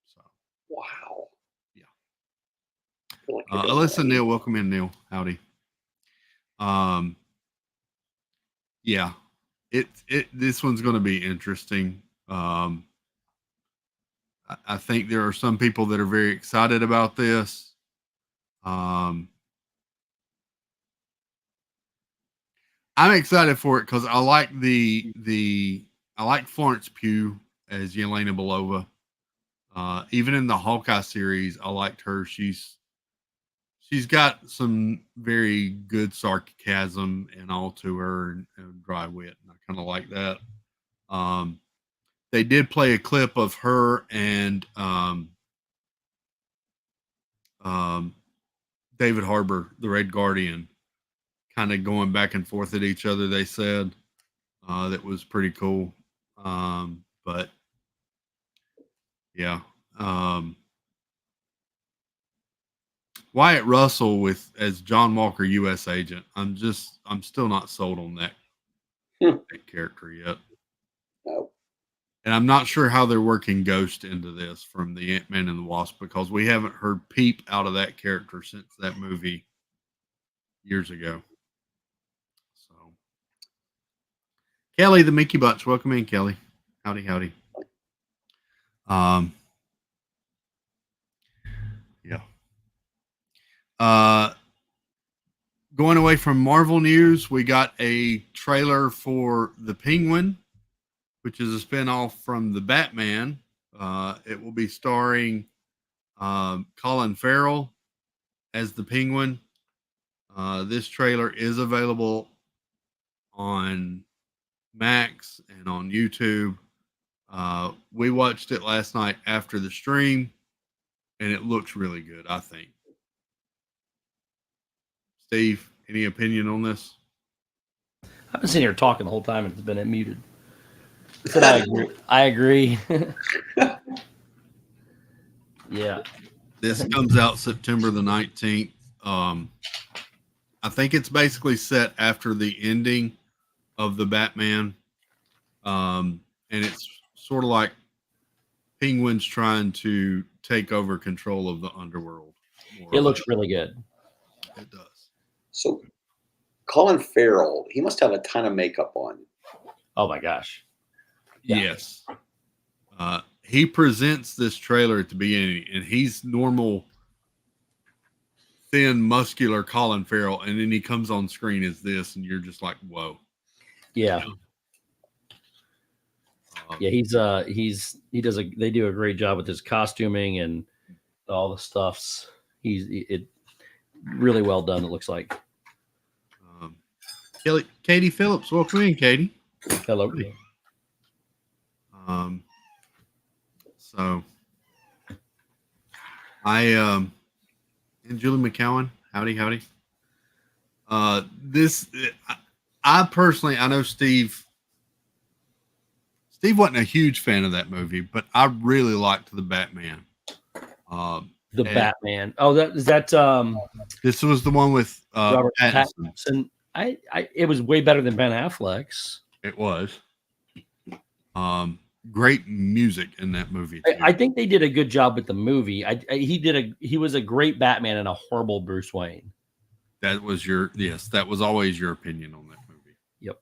So,
Wow.
yeah.
I feel like I don't
Alyssa,
know.
Neil, welcome in, Neil. Howdy. Yeah, this one's going to be interesting. I think there are some people that are very excited about this. I'm excited for it because I like I like Florence Pugh as Yelena Belova. Even in the Hawkeye series, I liked her. She's got some very good sarcasm and all to her, and dry wit, and I kind of like that. They did play a clip of her and David Harbour, the Red Guardian, kind of going back and forth at each other. They said that was pretty cool. But yeah, Wyatt Russell as John Walker, U.S. agent. I'm still not sold on that character yet.
No.
And I'm not sure how they're working Ghost into this from the Ant-Man and the Wasp, because we haven't heard peep out of that character since that movie years ago. So, Kelly, the Mickey Butch, welcome in, Kelly. Howdy, howdy. Yeah. Going away from Marvel news, we got a trailer for The Penguin, which is a spinoff from the Batman. It will be starring Colin Farrell as the Penguin. This trailer is available on Max and on YouTube. We watched it last night after the stream, and it looks really good, I think. Steve, any opinion on this?
I've been sitting here talking the whole time and it's been muted. I said I agree. I agree. Yeah.
This comes out September the 19th. I think it's basically set after the ending of the Batman. And it's sort of like Penguin's trying to take over control of the underworld.
It looks really good.
It does.
So Colin Farrell, he must have a ton of makeup on.
Oh my gosh. Yeah.
Yes. He presents this trailer at the beginning, and he's normal, thin, muscular Colin Farrell, and then he comes on screen as this, and you're just like, whoa.
Yeah. Yeah, they do a great job with his costuming and all the stuffs. It really well done, it looks like.
Katie Phillips, welcome in, Katie.
Hello.
So and Julie McCowan, howdy. I personally, I know Steve wasn't a huge fan of that movie, but I really liked the Batman.
Batman. Oh, is that
this was the one with
Robert
Pattinson.
It was way better than Ben Affleck's.
It was. Great music in that movie too.
I think they did a good job with the movie. He was a great Batman and a horrible Bruce Wayne.
That was always your opinion on that movie.
Yep.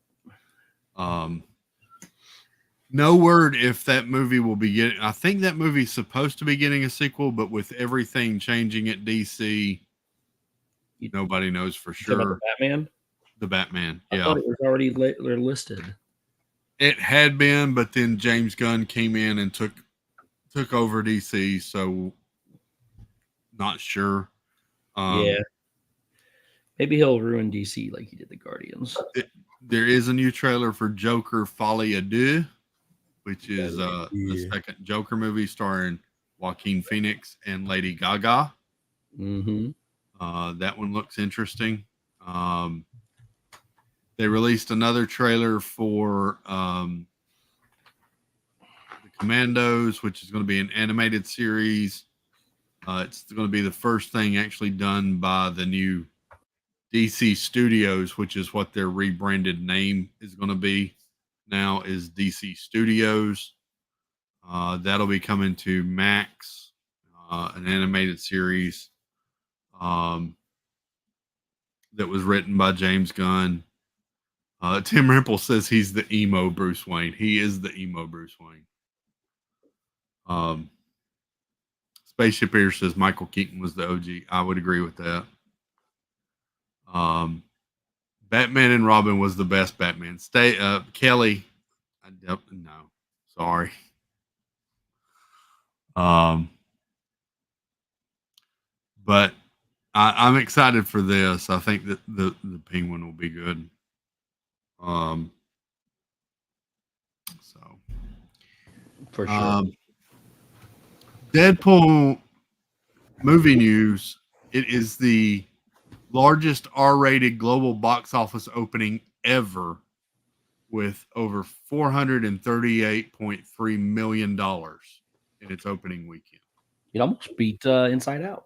No word if that movie will be getting. I think that movie's supposed to be getting a sequel, but with everything changing at DC, nobody knows for sure. The Batman.
I thought it was already listed.
It had been, but then James Gunn came in and took over DC, so not sure.
Yeah. Maybe he'll ruin DC like he did the Guardians.
There is a new trailer for Joker Folie à Deux, which is the second Joker movie starring Joaquin Phoenix and Lady Gaga.
Mm-hmm.
That one looks interesting. They released another trailer for the Commandos, which is going to be an animated series. It's going to be the first thing actually done by the new DC Studios, which is what their rebranded name is going to be now, is DC Studios. That'll be coming to Max, an animated series that was written by James Gunn. Tim Rimple says he's the emo Bruce Wayne. He is the emo Bruce Wayne. Spaceship Ear says Michael Keaton was the OG. I would agree with that. Batman and Robin was the best Batman. Kelly. No, sorry. But I'm excited for this. I think that the Penguin will be good. So
For sure.
Deadpool movie news. It is the largest R-rated global box office opening ever, with over $438.3 million in its opening weekend.
It almost beat Inside Out.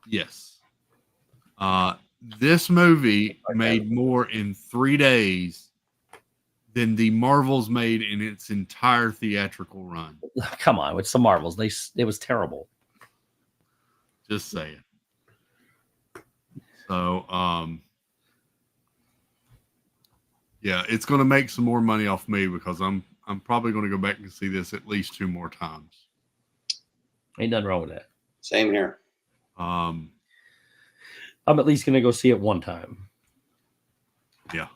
Yes. This movie made more in 3 days than the Marvels made in its entire theatrical run.
Come on, it's the Marvels. It was terrible.
Just saying. So, yeah, it's going to make some more money off me because I'm probably going to go back and see this at least 2 more times.
Ain't nothing wrong with that.
Same here.
I'm at least going to go see it one time.
Yeah.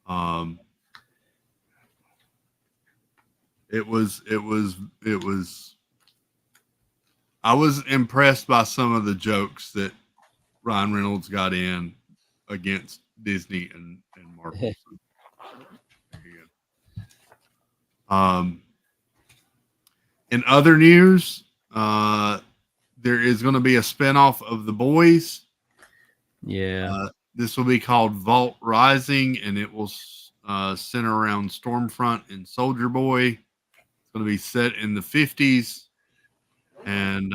Come on. It was. I was impressed by some of the jokes that Ryan Reynolds got in against Disney and Marvel. There you go. In other news, there is going to be a spinoff of The Boys.
Yeah.
This will be called Vault Rising, and it will center around Stormfront and Soldier Boy. It's going to be set in the 50s and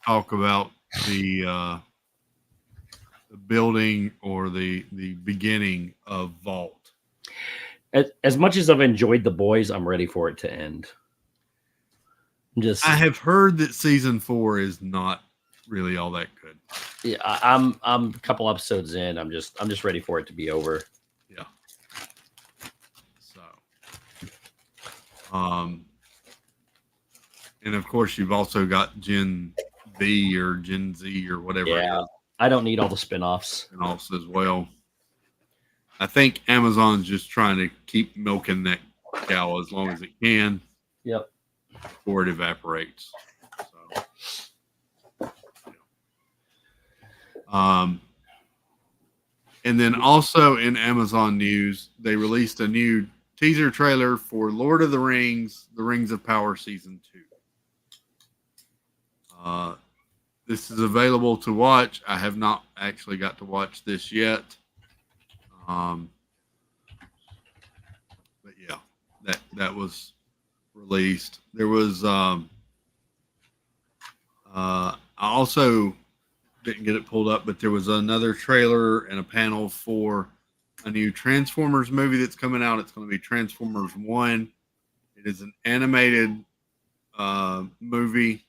talk about the building or the beginning of Vault.
As much as I've enjoyed The Boys, I'm ready for it to end.
I have heard that season 4 is not really all that good.
Yeah, I'm a couple episodes in. I'm just ready for it to be over.
Yeah. So, and of course you've also got Gen V or Gen Z or whatever.
Yeah, I don't need all the spinoffs.
And also as well. I think Amazon's just trying to keep milking that cow as long as it can.
Yep.
Before it evaporates. So, and then also in Amazon news, they released a new teaser trailer for Lord of the Rings, The Rings of Power Season 2. This is available to watch. I have not actually got to watch this yet. But yeah, that was released. There was I also didn't get it pulled up, but there was another trailer and a panel for a new Transformers movie that's coming out. It's going to be Transformers 1. It is an animated movie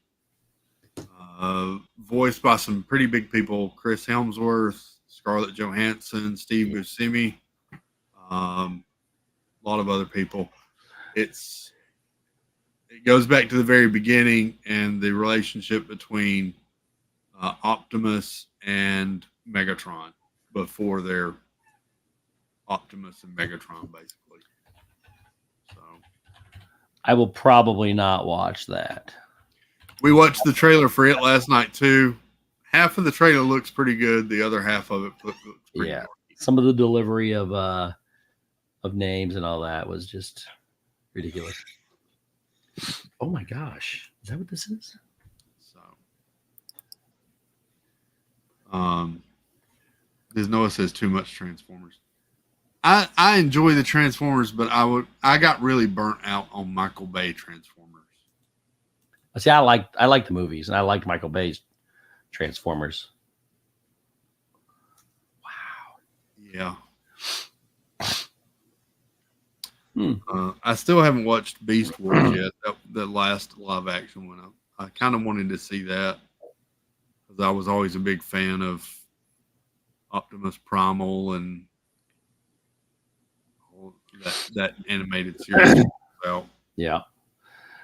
voiced by some pretty big people: Chris Hemsworth, Scarlett Johansson, Steve Buscemi, a lot of other people. It goes back to the very beginning and the relationship between Optimus and Megatron before they're Optimus and Megatron, basically. So
I will probably not watch that.
We watched the trailer for it last night too. Half of the trailer looks pretty good. The other half of it looks pretty
Yeah.
dark.
Some of the delivery of names and all that was just ridiculous. Oh my gosh. Is that what this is?
So, there's Noah says too much Transformers. I enjoy the Transformers, but I got really burnt out on Michael Bay Transformers.
See, I like the movies, and I liked Michael Bay's Transformers.
Yeah.
Hmm.
I still haven't watched Beast Wars yet. That last live action one. I kind of wanted to see that because I was always a big fan of Optimus Primal and all that animated series. About.
Yeah.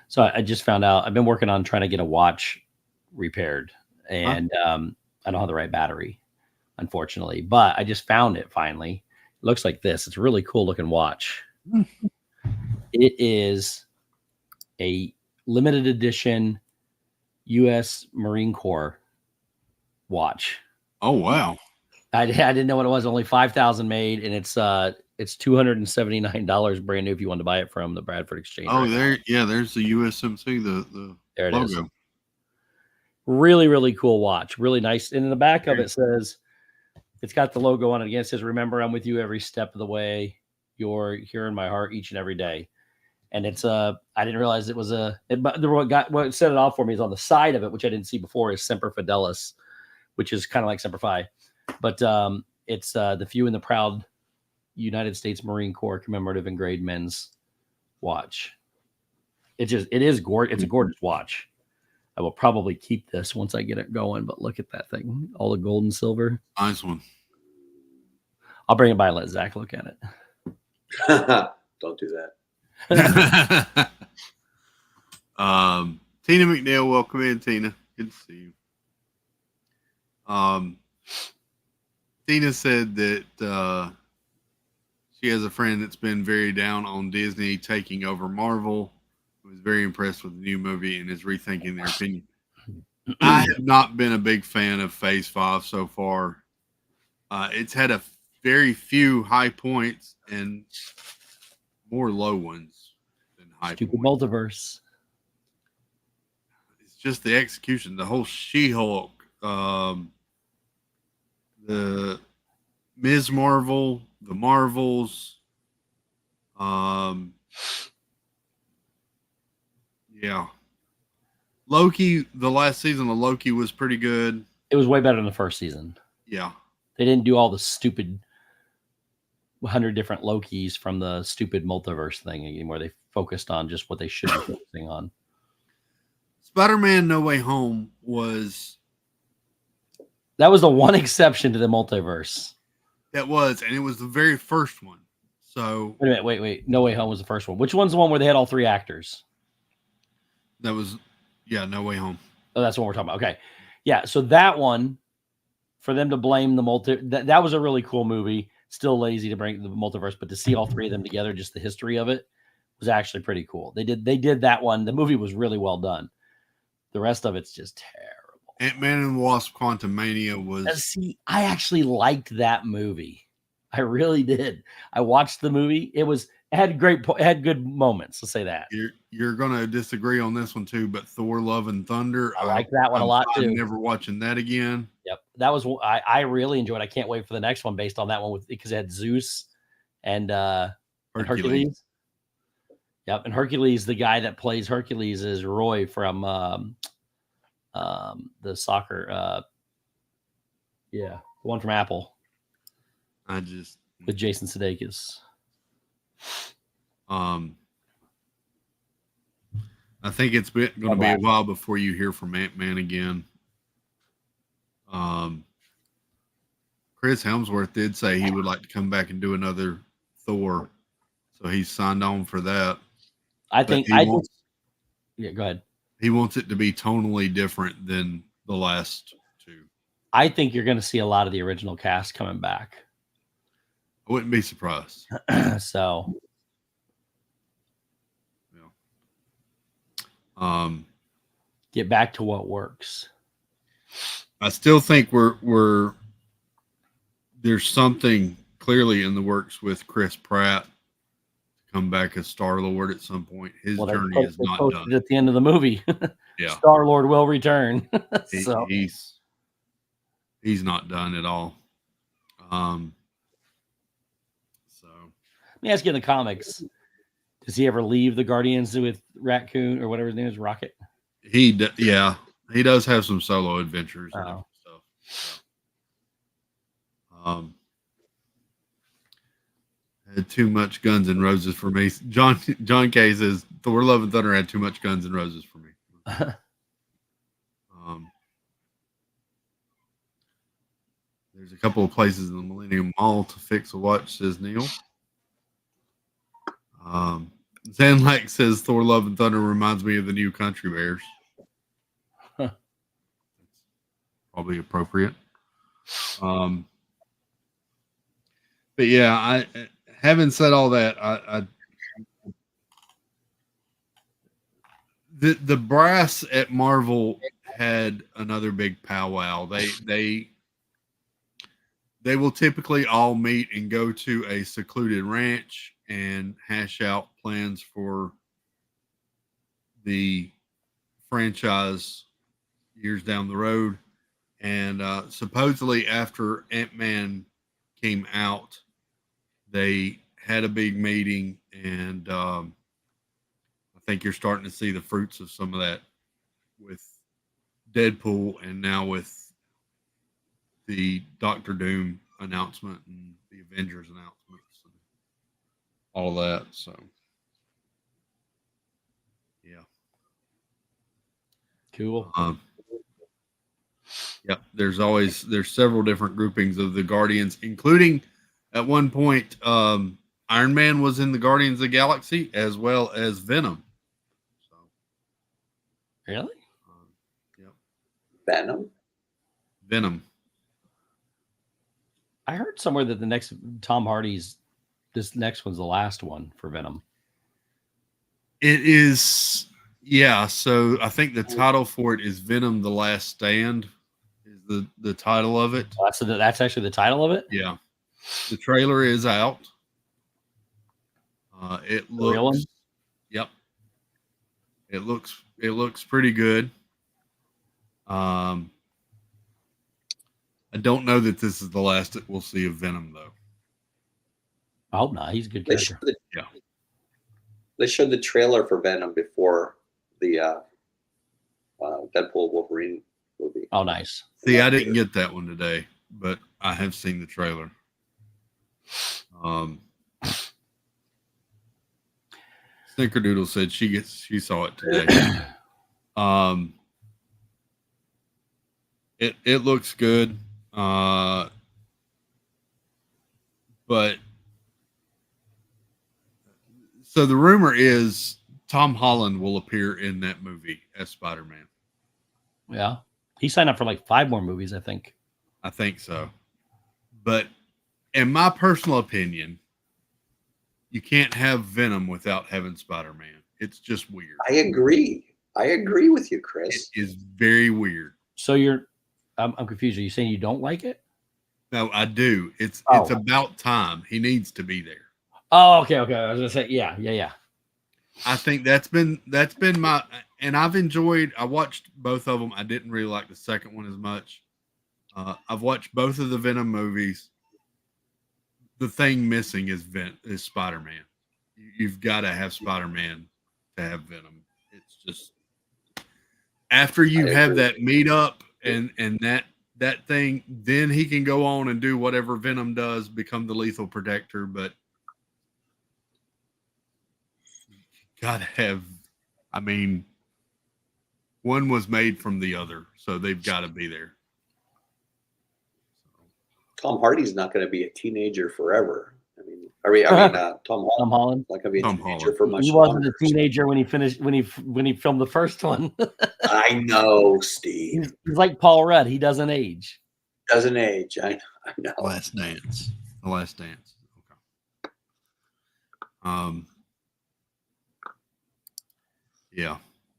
So I just found out I've been working on trying to get a watch repaired, and I don't have the right battery, unfortunately. But I just found it finally. It looks like this. It's a really cool looking watch. It is a limited edition U.S. Marine Corps watch.
Oh wow!
I didn't know what it was. Only 5,000 made, and it's $279 brand new if you want to buy it from the Bradford Exchange.
Oh, there's the USMC, the
there it
logo.
is. Really, really cool watch. Really nice. And in the back of it says, it's got the logo on it again. It says, "Remember, I'm with you every step of the way. You're here in my heart each and every day." And it's I didn't realize it was what set it off for me is on the side of it, which I didn't see before, is Semper Fidelis, which is kind of like Semper Fi. But it's the few and the proud United States Marine Corps commemorative engraved men's watch. It is gorgeous. It's a gorgeous watch. I will probably keep this once I get it going, but look at that thing. All the gold and silver.
Nice one.
I'll bring it by and let Zach look at it.
Don't do that.
Tina McNeil, welcome in, Tina. Good to see you. Tina said that she has a friend that's been very down on Disney taking over Marvel. Was very impressed with the new movie and is rethinking their opinion. I have not been a big fan of Phase 5 so far. It's had a very few high points and more low ones than high
Stupid
points.
multiverse.
It's just the execution. The whole She-Hulk, the Ms. Marvel, the Marvels. Yeah. Loki, the last season of Loki was pretty good.
It was way better than the first season.
Yeah.
They didn't do all the stupid 100 different Lokis from the stupid multiverse thing anymore. They focused on just what they should be focusing on.
Spider-Man No Way Home
that was the one exception to the multiverse.
and it was the very first one. So
wait a minute, wait. No Way Home was the first one. Which one's the one where they had all three actors?
that was, No Way Home.
Oh, that's what we're talking about. Okay. Yeah. So that one, for them to blame the that was a really cool movie. Still lazy to bring the multiverse, but to see all three of them together, just the history of it was actually pretty cool. They did that one. The movie was really well done. The rest of it's just terrible.
Ant-Man and the Wasp: Quantumania was.
See, I actually liked that movie. I really did. I watched the movie. It had good moments. Let's say that.
You're gonna disagree on this one too, but Thor: Love and Thunder.
I like that one a lot too.
I'm never watching that again.
Yep, that was I really enjoyed. I can't wait for the next one based on that one because it had Zeus and Hercules. Yep, and Hercules, the guy that plays Hercules is Roy from the soccer. The one from Apple. With Jason Sudeikis.
I think it's going to be a while before you hear from Ant-Man again. Chris Hemsworth did say he would like to come back and do another Thor, so he's signed on for that.
I think. Go ahead.
He wants it to be tonally different than the last two.
I think you're going to see a lot of the original cast coming back.
I wouldn't be surprised.
So, get back to what works.
I still think we're there's something clearly in the works with Chris Pratt to come back as Star-Lord at some point. His journey is not done.
At the end of the movie.
Yeah.
Star-Lord will return. So
He's not done at all. So
let me ask you, in the comics, does he ever leave the Guardians with Raccoon or whatever his name is, Rocket?
he does have some solo adventures and
Oh.
stuff. So, had too much Guns N' Roses for me. John K says Thor: Love and Thunder had too much Guns N' Roses for me. There's a couple of places in the Millennium Mall to fix a watch, says Neil. Zanlak says Thor: Love and Thunder reminds me of the new Country Bears.
Huh.
Probably appropriate. But yeah, I having said all that, the brass at Marvel had another big powwow. They will typically all meet and go to a secluded ranch and hash out plans for the franchise years down the road. And supposedly after Ant-Man came out, they had a big meeting, and I think you're starting to see the fruits of some of that with Deadpool and now with the Doctor Doom announcement and the Avengers announcements and all of that. So, yeah.
Cool.
Yep. There's several different groupings of the Guardians, including at one point, Iron Man was in the Guardians of the Galaxy as well as Venom. So,
Really?
Yep. Venom.
I heard somewhere that the next Tom Hardy's, this next one's the last one for Venom.
It is, yeah. So I think the title for it is Venom: The Last Stand. Is the title of it?
That's actually the title of it.
Yeah. The trailer is out. It looks.
Real one?
Yep. It looks pretty good. I don't know that this is the last that we'll see of Venom, though.
I hope not. He's a good
They
character.
They showed the trailer for Venom before the Deadpool Wolverine movie.
Oh, nice.
See, I didn't get that one today, but I have seen the trailer. Snickerdoodle said she saw it today. It looks good. But so the rumor is Tom Holland will appear in that movie as Spider-Man.
Yeah. He signed up for like 5 more movies, I think.
I think so. But in my personal opinion, you can't have Venom without having Spider-Man. It's just weird.
I agree with you, Chris.
It is very weird.
So I'm confused. Are you saying you don't like it?
No, I do. It's about time. He needs to be there.
Oh, okay. I was gonna say, yeah.
I think that's been my, and I watched both of them. I didn't really like the second one as much. I've watched both of the Venom movies. The thing missing is Spider-Man. You've got to have Spider-Man to have Venom. It's just after you have that meetup and that thing, then he can go on and do whatever Venom does, become the lethal protector. But you gotta have, I mean, one was made from the other, so they've got to be there.
Tom Hardy's not going to be a teenager forever. Tom
Holland.
Not going to be a teenager for much
He wasn't
longer.
a teenager when he filmed the first one.
I know, Steve.
He's like Paul Rudd. He doesn't age.
Doesn't age. I know.
The Last Dance. Okay. Yeah.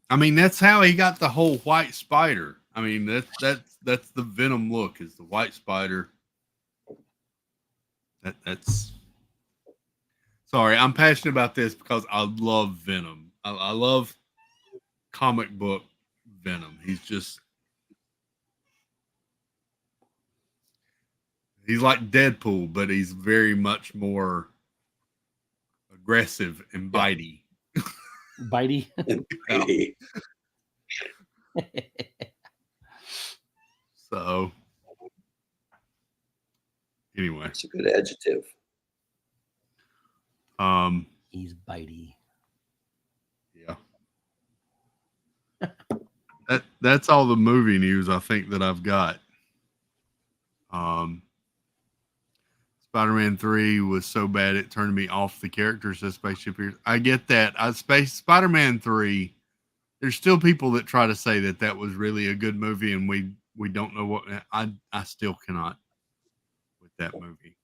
I mean, that's how he got the whole white spider. I mean, that's the Venom look, is the white spider. That's sorry, I'm passionate about this because I love Venom. I love comic book Venom. He's like Deadpool, but he's very much more aggressive and bitey.
Bitey.
Hey,
So anyway,
it's a good adjective.
He's bitey.
yeah. That's all the movie news I think that I've got. Spider-Man 3 was so bad it turned me off the characters of Spaceship Heroes. I get that. Spider-Man 3, there's still people that try to say that was really a good movie, and we don't know what. I still cannot with that movie.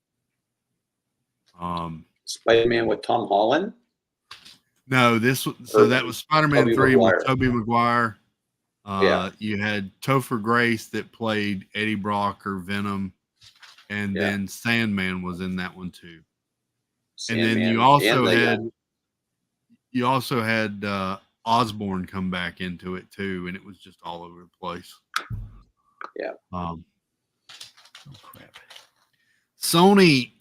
Spider-Man with Tom Holland.
No, that was Spider-Man
Tobey
3
Maguire.
with Tobey Maguire.
Yeah.
You had Topher Grace that played Eddie Brock or Venom, and then Sandman was in that one too.
Sandman.
And then you also had Osborn come back into it too, and it was just all over the place.
Yeah.
Oh crap.
Sony,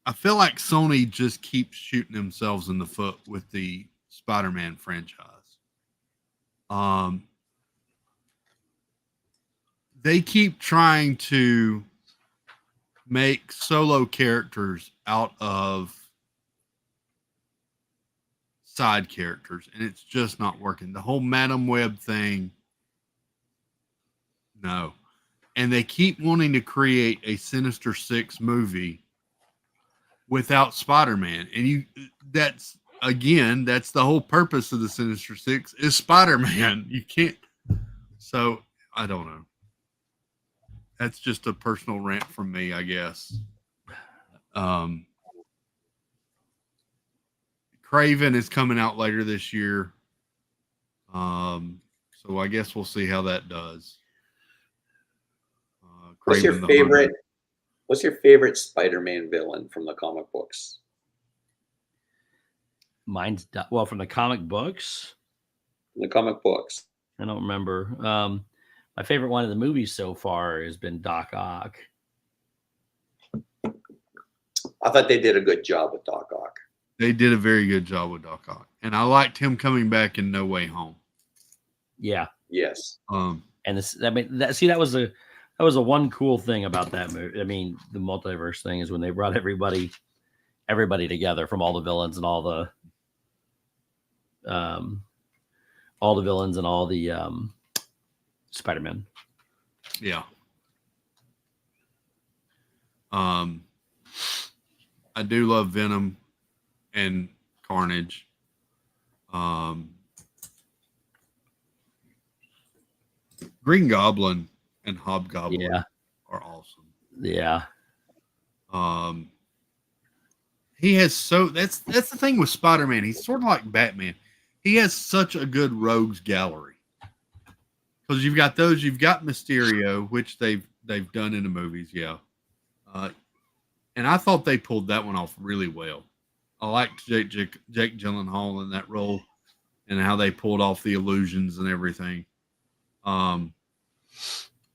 I feel like Sony just keeps shooting themselves in the foot with the Spider-Man franchise. They keep trying to make solo characters out of side characters, and it's just not working. The whole Madam Web thing, no. And they keep wanting to create a Sinister Six movie without Spider-Man. And that's the whole purpose of the Sinister Six is Spider-Man. You can't. So I don't know. That's just a personal rant from me, I guess. Craven is coming out later this year. So I guess we'll see how that does.
What's your favorite? What's your favorite Spider-Man villain from the comic books?
Mine's from the comic books.
The comic books.
I don't remember. My favorite one of the movies so far has been Doc Ock.
I thought they did a good job with Doc Ock.
They did a very good job with Doc Ock, and I liked him coming back in No Way Home.
Yeah.
Yes.
And that was a one cool thing about that movie. I mean, the multiverse thing is when they brought everybody together from all the villains and all the villains and all the Spider-Man.
Yeah. I do love Venom and Carnage. Green Goblin and Hobgoblin are awesome.
Yeah.
He has that's the thing with Spider-Man. He's sort of like Batman. He has such a good rogues gallery. Because you've got Mysterio, which they've done in the movies, yeah. And I thought they pulled that one off really well. I liked Jake Gyllenhaal in that role and how they pulled off the illusions and everything.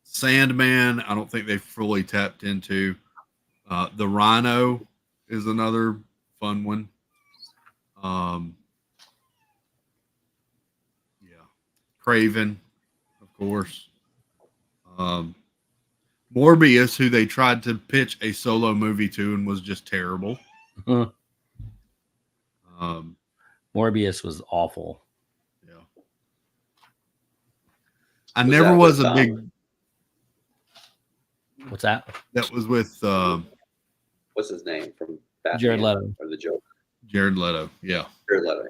Sandman, I don't think they fully tapped into. The Rhino is another fun one. Craven, of course. Morbius, who they tried to pitch a solo movie to and was just terrible.
Morbius was awful.
Yeah. I never was a big.
What's that?
That was with.
What's his name from Batman?
Jared Leto.
Or the Joker?
Jared Leto. Yeah.
Jared Leto.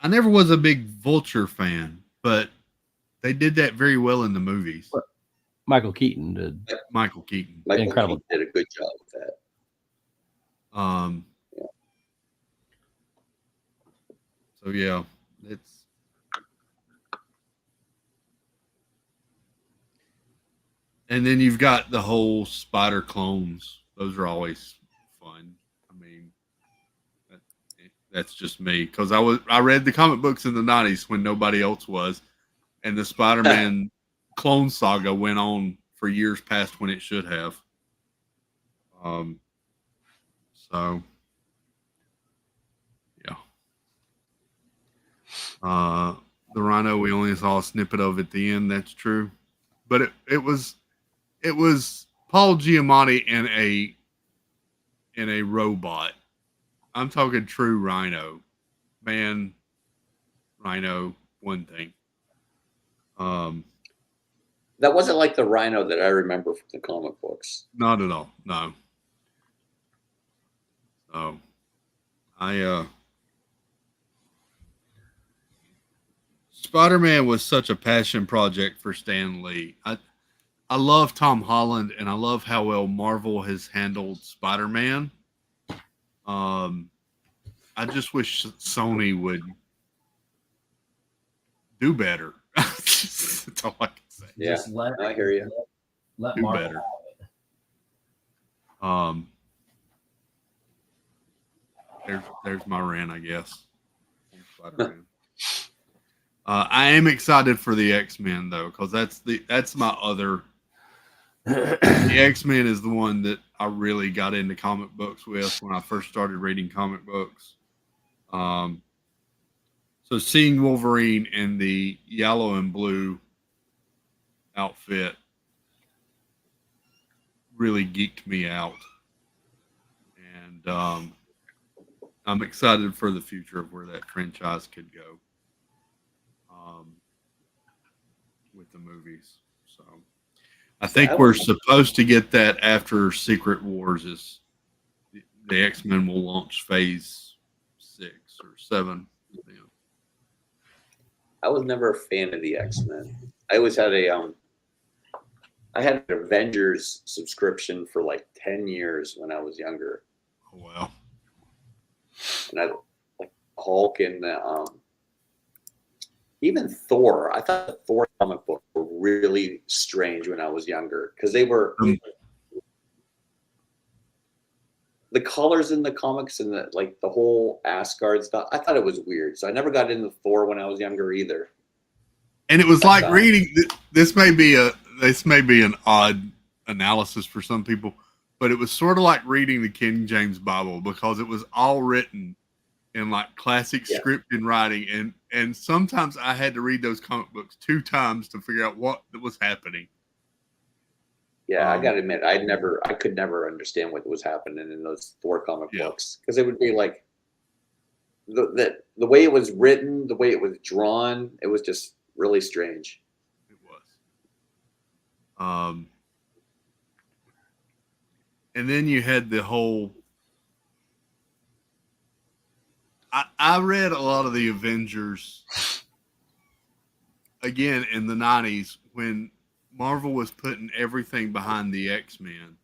I never was a big Vulture fan, but they did that very well in the movies.
Michael Keaton did.
Michael Keaton.
Michael
Incredible.
Keaton did a good job with that.
So yeah, it's and then you've got the whole spider clones. Those are always fun. I mean, that, that's just me because I read the comic books in the '90s when nobody else was, and the Spider-Man clone saga went on for years past when it should have. Um, so yeah. The Rhino we only saw a snippet of at the end. That's true, but it was Paul Giamatti in a robot. I'm talking true Rhino, man. Rhino, one thing.
That wasn't like the Rhino that I remember from the comic books.
Not at all. No. So, I Spider-Man was such a passion project for Stan Lee. I love Tom Holland and I love how well Marvel has handled Spider-Man. I just wish Sony would do better. That's all I can say.
Yeah,
Just
I hear you.
Let
Do
Marvel
better.
have it.
There's my rant, I guess. Spider-Man. I am excited for the X-Men though, because that's my other. The X-Men is the one that I really got into comic books with when I first started reading comic books. So seeing Wolverine in the yellow and blue outfit really geeked me out, and I'm excited for the future of where that franchise could go with the movies. So I think we're supposed to get that after Secret Wars is the X-Men will launch phase 6 or 7.
I was never a fan of the X-Men. I always had I had an Avengers subscription for like 10 years when I was younger.
Oh wow.
And I like Hulk and even Thor. I thought the Thor comic books were really strange when I was younger because they were the colors in the comics and the whole Asgard stuff. I thought it was weird, so I never got into Thor when I was younger either.
And it was like reading. This may be an odd analysis for some people, but it was sort of like reading the King James Bible because it was all written in like classic script and writing, and sometimes I had to read those comic books 2 times to figure out what was happening.
Yeah, I gotta admit, I could never understand what was happening in those Thor comic books because it would be like the way it was written, the way it was drawn, it was just really strange.
It was. And then you had the whole. I read a lot of the Avengers again in the 90s when Marvel was putting everything behind the X-Men.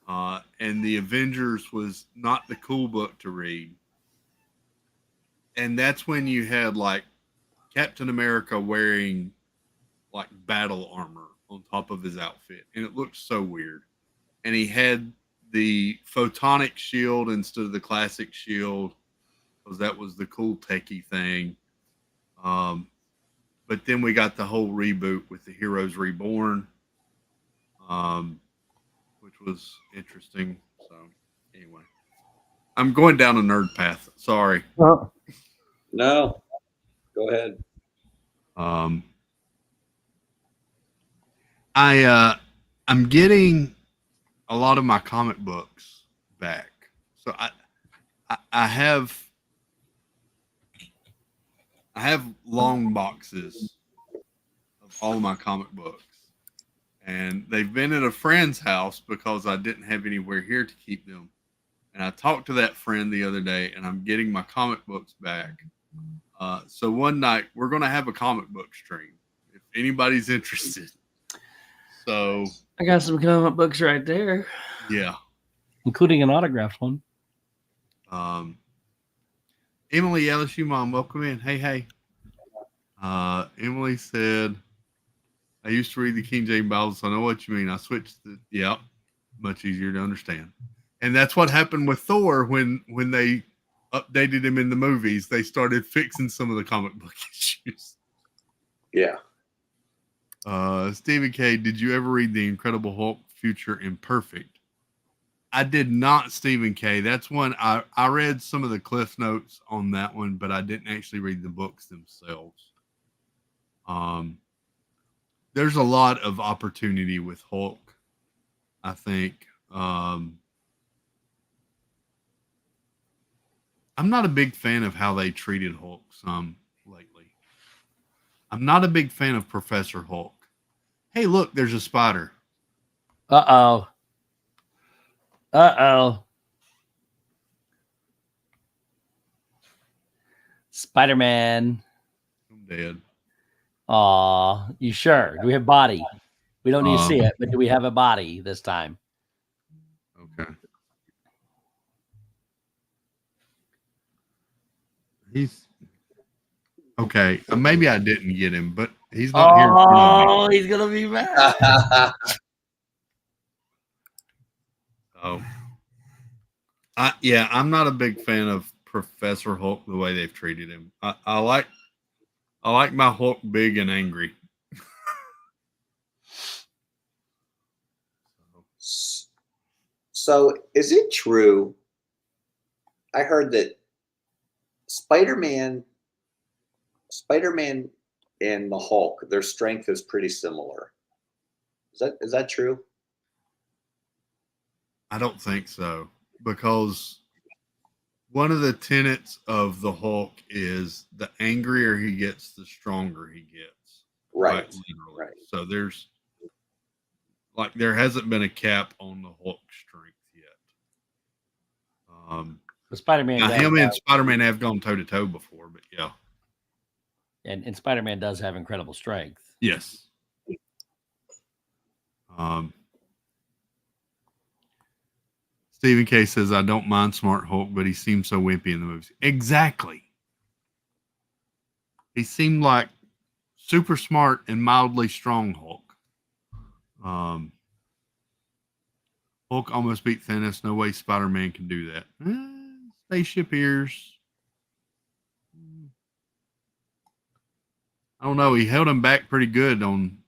And the Avengers was not the cool book to read. And that's when you had like Captain America wearing like battle armor on top of his outfit. And it looked so weird. And he had the photonic shield instead of the classic shield because that was the cool techie thing. But then we got the whole reboot with the Heroes Reborn, which was interesting. So anyway, I'm going down a nerd path. Sorry.
No, go ahead.
I'm getting a lot of my comic books back. So I have long boxes of all my comic books, and they've been at a friend's house because I didn't have anywhere here to keep them. And I talked to that friend the other day, and I'm getting my comic books back. So one night we're going to have a comic book stream if anybody's interested. So
I got some comic books right there.
Yeah,
including an autographed one.
Emily, LSU mom, welcome in. Hey. Emily said, I used to read the King James Bible, so I know what you mean. I switched much easier to understand. And that's what happened with Thor when they updated him in the movies. They started fixing some of the comic book issues.
Yeah.
Stephen K., did you ever read The Incredible Hulk Future Imperfect? I did not, Stephen K. That's one I read some of the cliff notes on that one, but I didn't actually read the books themselves. There's a lot of opportunity with Hulk, I think. I'm not a big fan of how they treated Hulk some lately. I'm not a big fan of Professor Hulk. Hey, look, there's a spider.
Uh-oh. Spider-Man.
I'm dead.
Aw, you sure? Do we have body? We don't need to see it, but do we have a body this time?
Okay. He's okay. Maybe I didn't get him, but he's not here.
Oh, he's gonna be mad.
I'm not a big fan of Professor Hulk the way they've treated him. I like my Hulk big and angry.
So is it true? I heard that Spider-Man and the Hulk, their strength is pretty similar. Is that true?
I don't think so, because one of the tenets of the Hulk is the angrier he gets, the stronger he gets.
Right.
Literally.
Right.
So there hasn't been a cap on the Hulk strength yet.
Spider-Man.
Now him and Spider-Man have gone toe to toe before, but yeah.
And Spider-Man does have incredible strength.
Yes. Stephen K. says, I don't mind Smart Hulk, but he seems so wimpy in the movies. Exactly. He seemed like super smart and mildly strong Hulk. Hulk almost beat Thanos. No way Spider-Man can do that. Spaceship ears. I don't know. He held him back pretty good on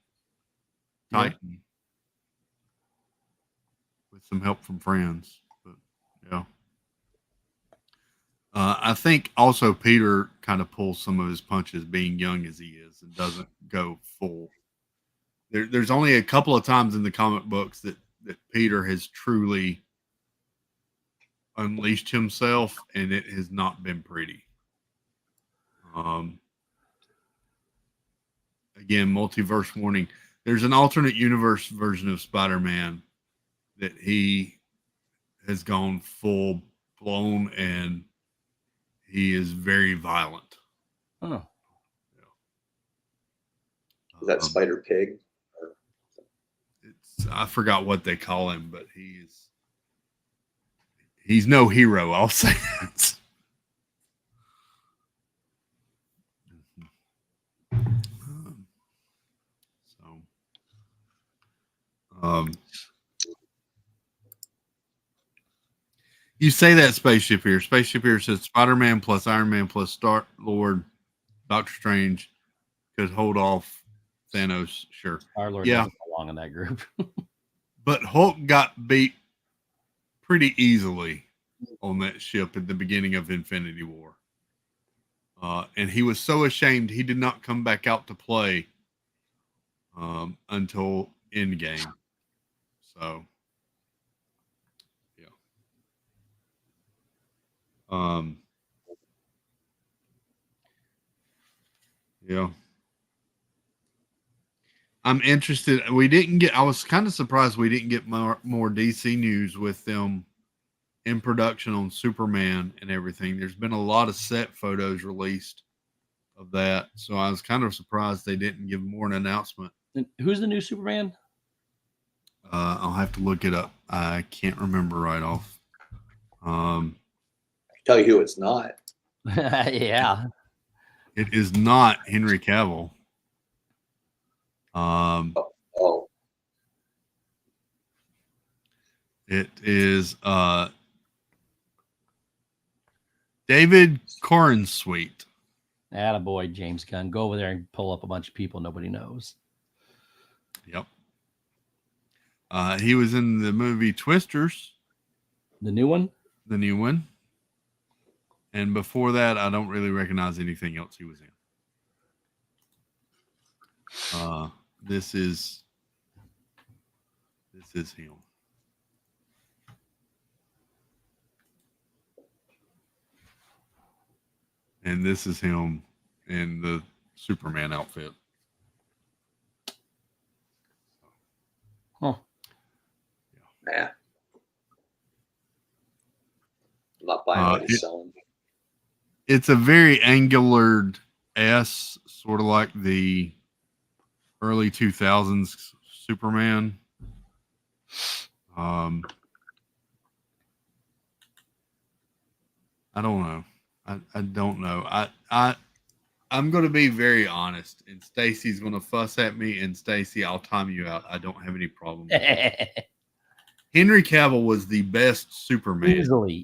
Titan. With some help from friends. But yeah. I think also Peter kind of pulls some of his punches being young as he is and doesn't go full. There's only a couple of times in the comic books that Peter has truly unleashed himself, and it has not been pretty. Again, multiverse warning. There's an alternate universe version of Spider-Man that he has gone full blown, and he is very violent.
Oh.
Is that Spider Pig?
I forgot what they call him, but he's no hero. I'll say that. You say that Spaceship here. Spaceship here says Spider-Man plus Iron Man plus Star-Lord, Doctor Strange could hold off Thanos. Sure.
Star-Lord doesn't belong in that group.
But Hulk got beat pretty easily on that ship at the beginning of Infinity War. And he was so ashamed he did not come back out to play until Endgame. So, yeah. Yeah. I'm interested. I was kind of surprised we didn't get more DC news with them in production on Superman and everything. There's been a lot of set photos released of that. So I was kind of surprised they didn't give more an announcement.
And who's the new Superman?
I'll have to look it up. I can't remember right off.
Tell you who it's not.
Yeah.
It is not Henry Cavill.
Oh,
It is David Corenswet.
Attaboy, James Gunn. Go over there and pull up a bunch of people nobody knows.
Yep. He was in the movie Twisters,
The new one?
the new one. And before that, I don't really recognize anything else he was in. This is him. And this is him in the Superman outfit.
Huh.
man. I'm not buying what he's selling.
It's a very angular S, sort of like the early 2000s Superman. I don't know. I don't know. I'm going to be very honest, and Stacy's going to fuss at me. And Stacy, I'll time you out. I don't have any problem. Henry Cavill was the best Superman.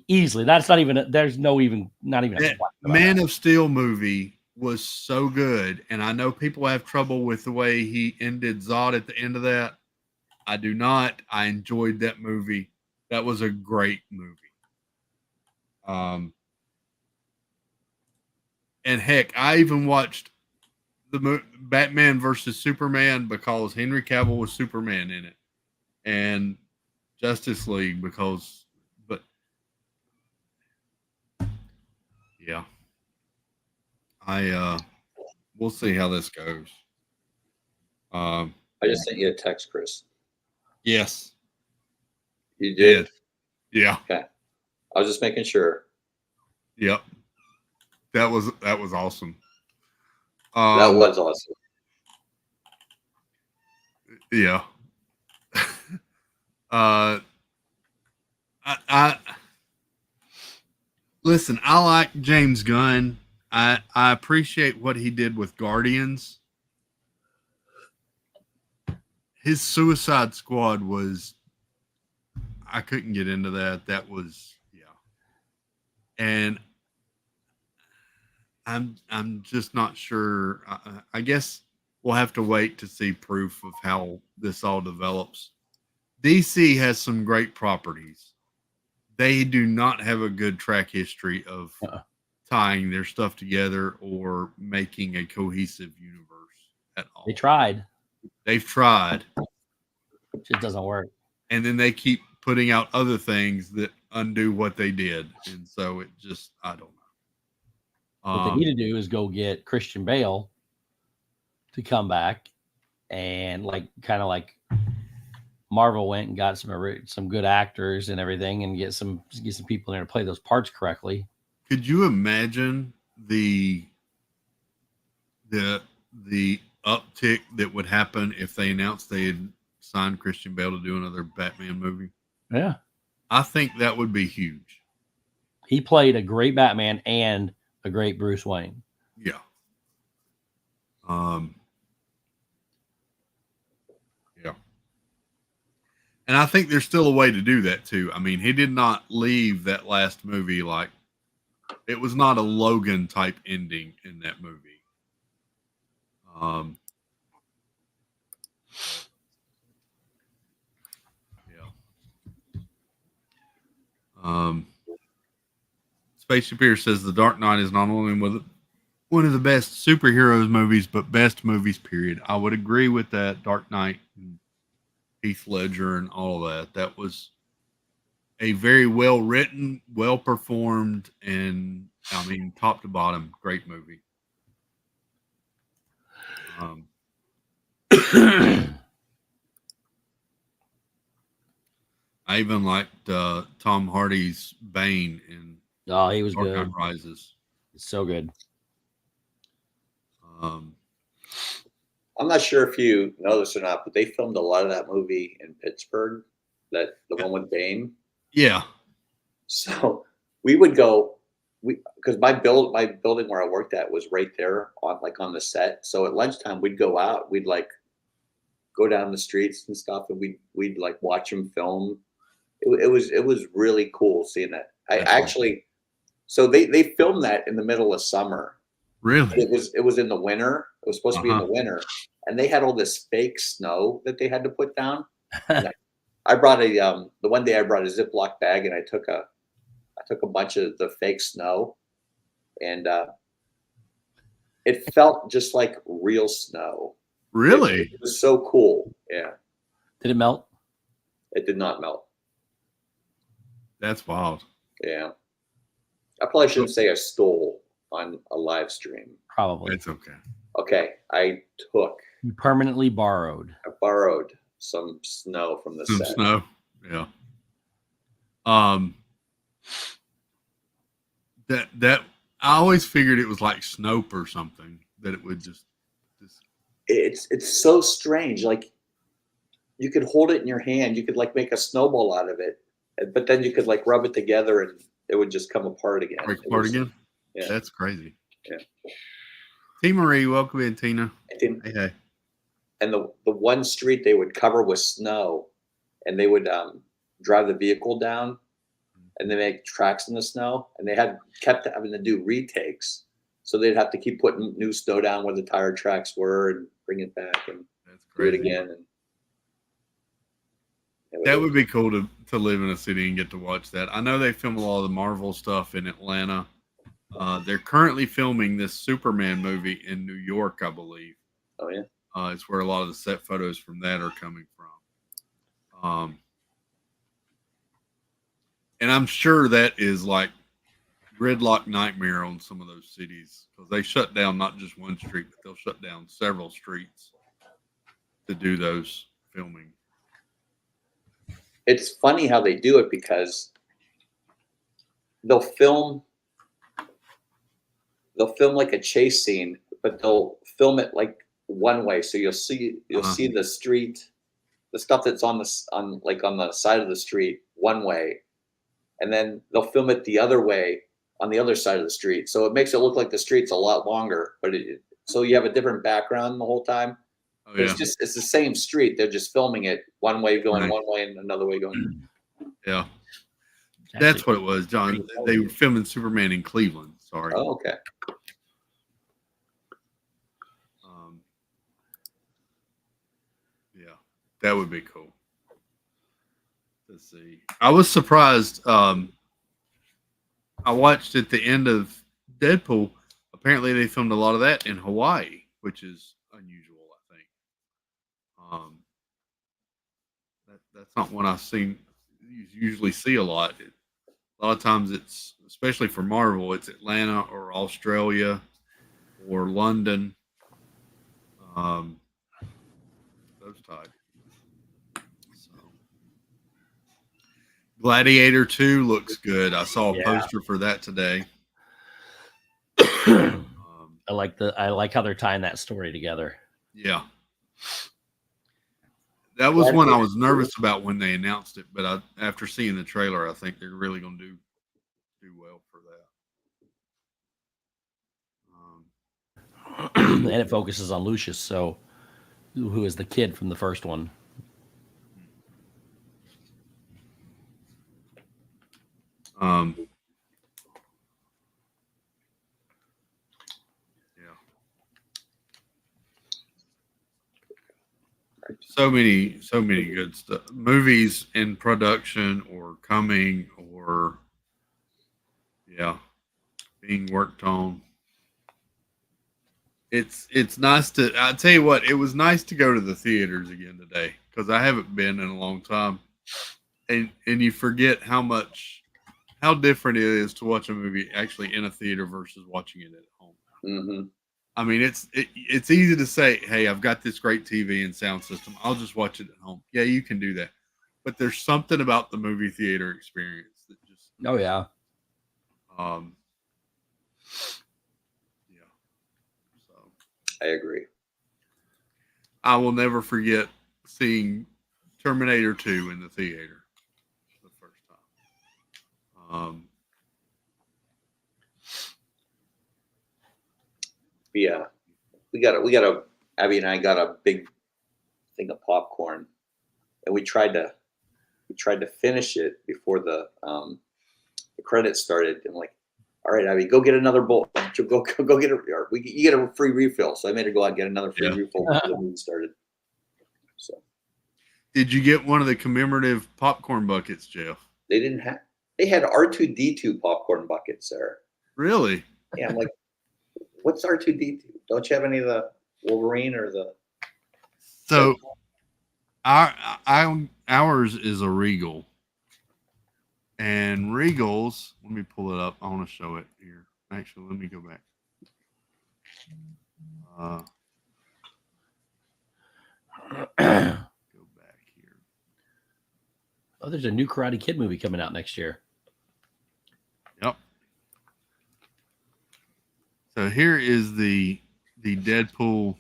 Easily. That's not even. There's not even.
That Man of Steel movie was so good, and I know people have trouble with the way he ended Zod at the end of that. I do not. I enjoyed that movie. That was a great movie. And heck, I even watched the Batman versus Superman because Henry Cavill was Superman in it, and Justice League but yeah, we'll see how this goes.
I just sent you a text, Chris.
Yes,
you did.
Yeah.
Okay, I was just making sure.
Yep. That was awesome.
That was awesome.
Yeah. I listen, I like James Gunn. I appreciate what he did with Guardians. His Suicide Squad was, I couldn't get into that. That was, yeah. And I'm just not sure. I guess we'll have to wait to see proof of how this all develops. DC has some great properties. They do not have a good track history of tying their stuff together or making a cohesive universe at all.
They tried.
They've tried.
It just doesn't work.
And then they keep putting out other things that undo what they did. And so it just, I don't know.
What they need to do is go get Christian Bale to come back and kind of like Marvel went and got some good actors and everything, and get some people in there to play those parts correctly.
Could you imagine the uptick that would happen if they announced they had signed Christian Bale to do another Batman movie?
Yeah,
I think that would be huge.
He played a great Batman and a great Bruce Wayne.
Yeah. Yeah. And I think there's still a way to do that too. I mean, he did not leave that last movie like it was not a Logan type ending in that movie. Spaceship Pierce says The Dark Knight is not only one of the best superheroes movies, but best movies, period. I would agree with that. Dark Knight and Heath Ledger and all of that. That was a very well written, well performed, and I mean, top to bottom, great movie. I even liked Tom Hardy's Bane in
he was
Dark
good.
Knight Rises.
It's so good.
I'm not sure if you know this or not, but they filmed a lot of that movie in Pittsburgh. The one with Bane.
Yeah.
So we would go because my building where I worked at was right there on the set. So at lunchtime we'd go out, we'd like go down the streets and stuff, and we'd like watch them film. It was really cool seeing that. I
That's awesome.
actually, so they filmed that in the middle of summer.
Really?
It was in the winter. It was supposed to be in the winter, and they had all this fake snow that they had to put down. I brought the one day I brought a Ziploc bag, and I took a bunch of the fake snow, and it felt just like real snow.
Really?
It was so cool. Yeah.
Did it melt?
It did not melt.
That's wild.
Yeah. I probably shouldn't say I stole on a live stream.
Probably.
It's okay.
Okay. I
permanently borrowed.
I borrowed some snow from the set.
Snow. Yeah. That I always figured it was like Snope or something, that it would just
It's so strange. Like you could hold it in your hand, you could like make a snowball out of it, but then you could like rub it together and it would just come apart again.
break apart again.
Yeah.
That's crazy.
Yeah.
T Marie, welcome in, Tina.
Hey. And the one street they would cover with snow, and they would drive the vehicle down, and they make tracks in the snow, and they kept having to do retakes, so they'd have to keep putting new snow down where the tire tracks were and bring it back and do it again. And
that would be cool to live in a city and get to watch that. I know they film a lot of the Marvel stuff in Atlanta. They're currently filming this Superman movie in New York, I believe.
Oh yeah.
It's where a lot of the set photos from that are coming from. And I'm sure that is like gridlock nightmare on some of those cities, because they shut down not just one street, but they'll shut down several streets to do those filming.
It's funny how they do it, because they'll film like a chase scene, but they'll film it like one way. So you'll see the street, the stuff that's on the side of the street one way, and then they'll film it the other way on the other side of the street. So it makes it look like the street's a lot longer, but so you have a different background the whole time.
Oh, yeah.
It's the same street. They're just filming it one way going one way and another way going.
Yeah. That's what it was, John. They were filming Superman in Cleveland. Sorry.
Oh, okay.
Yeah, that would be cool. Let's see. I was surprised. I watched at the end of Deadpool. Apparently, they filmed a lot of that in Hawaii, which is unusual, I think. That's not one I've seen. You usually see a lot. A lot of times, it's especially for Marvel, it's Atlanta or Australia or London. Those type. So, Gladiator 2 looks good. I saw a poster for that today.
I like how they're tying that story together.
Yeah. That was one I was nervous about when they announced it, but after seeing the trailer, I think they're really going to do well for that.
And it focuses on Lucius, so who is the kid from the first one.
So many good stuff. Movies in production or coming or being worked on. It's nice to. I tell you what, it was nice to go to the theaters again today, because I haven't been in a long time, and you forget how different it is to watch a movie actually in a theater versus watching it at home.
Mm-hmm.
I mean, it's easy to say, hey, I've got this great TV and sound system, I'll just watch it at home. Yeah, you can do that, but there's something about the movie theater experience that just.
Oh yeah.
I agree.
I will never forget seeing Terminator 2 in the theater the first time.
we got a Abby and I got a big thing of popcorn, and we tried to finish it before the credits started. And like, all right, Abby, go get another bowl. Go get you get a free refill. So I made her go out and get another free refill before the movie started. So,
did you get one of the commemorative popcorn buckets, Jeff?
they didn't have. They had R2D2 popcorn buckets there.
Really?
Yeah, I'm like, what's R2D2? Don't you have any of the Wolverine or the?
So, ours is a Regal, and Regals. Let me pull it up. I want to show it here. Actually, let me go back. Go back here.
Oh, there's a new Karate Kid movie coming out next year.
Yep. So here is the Deadpool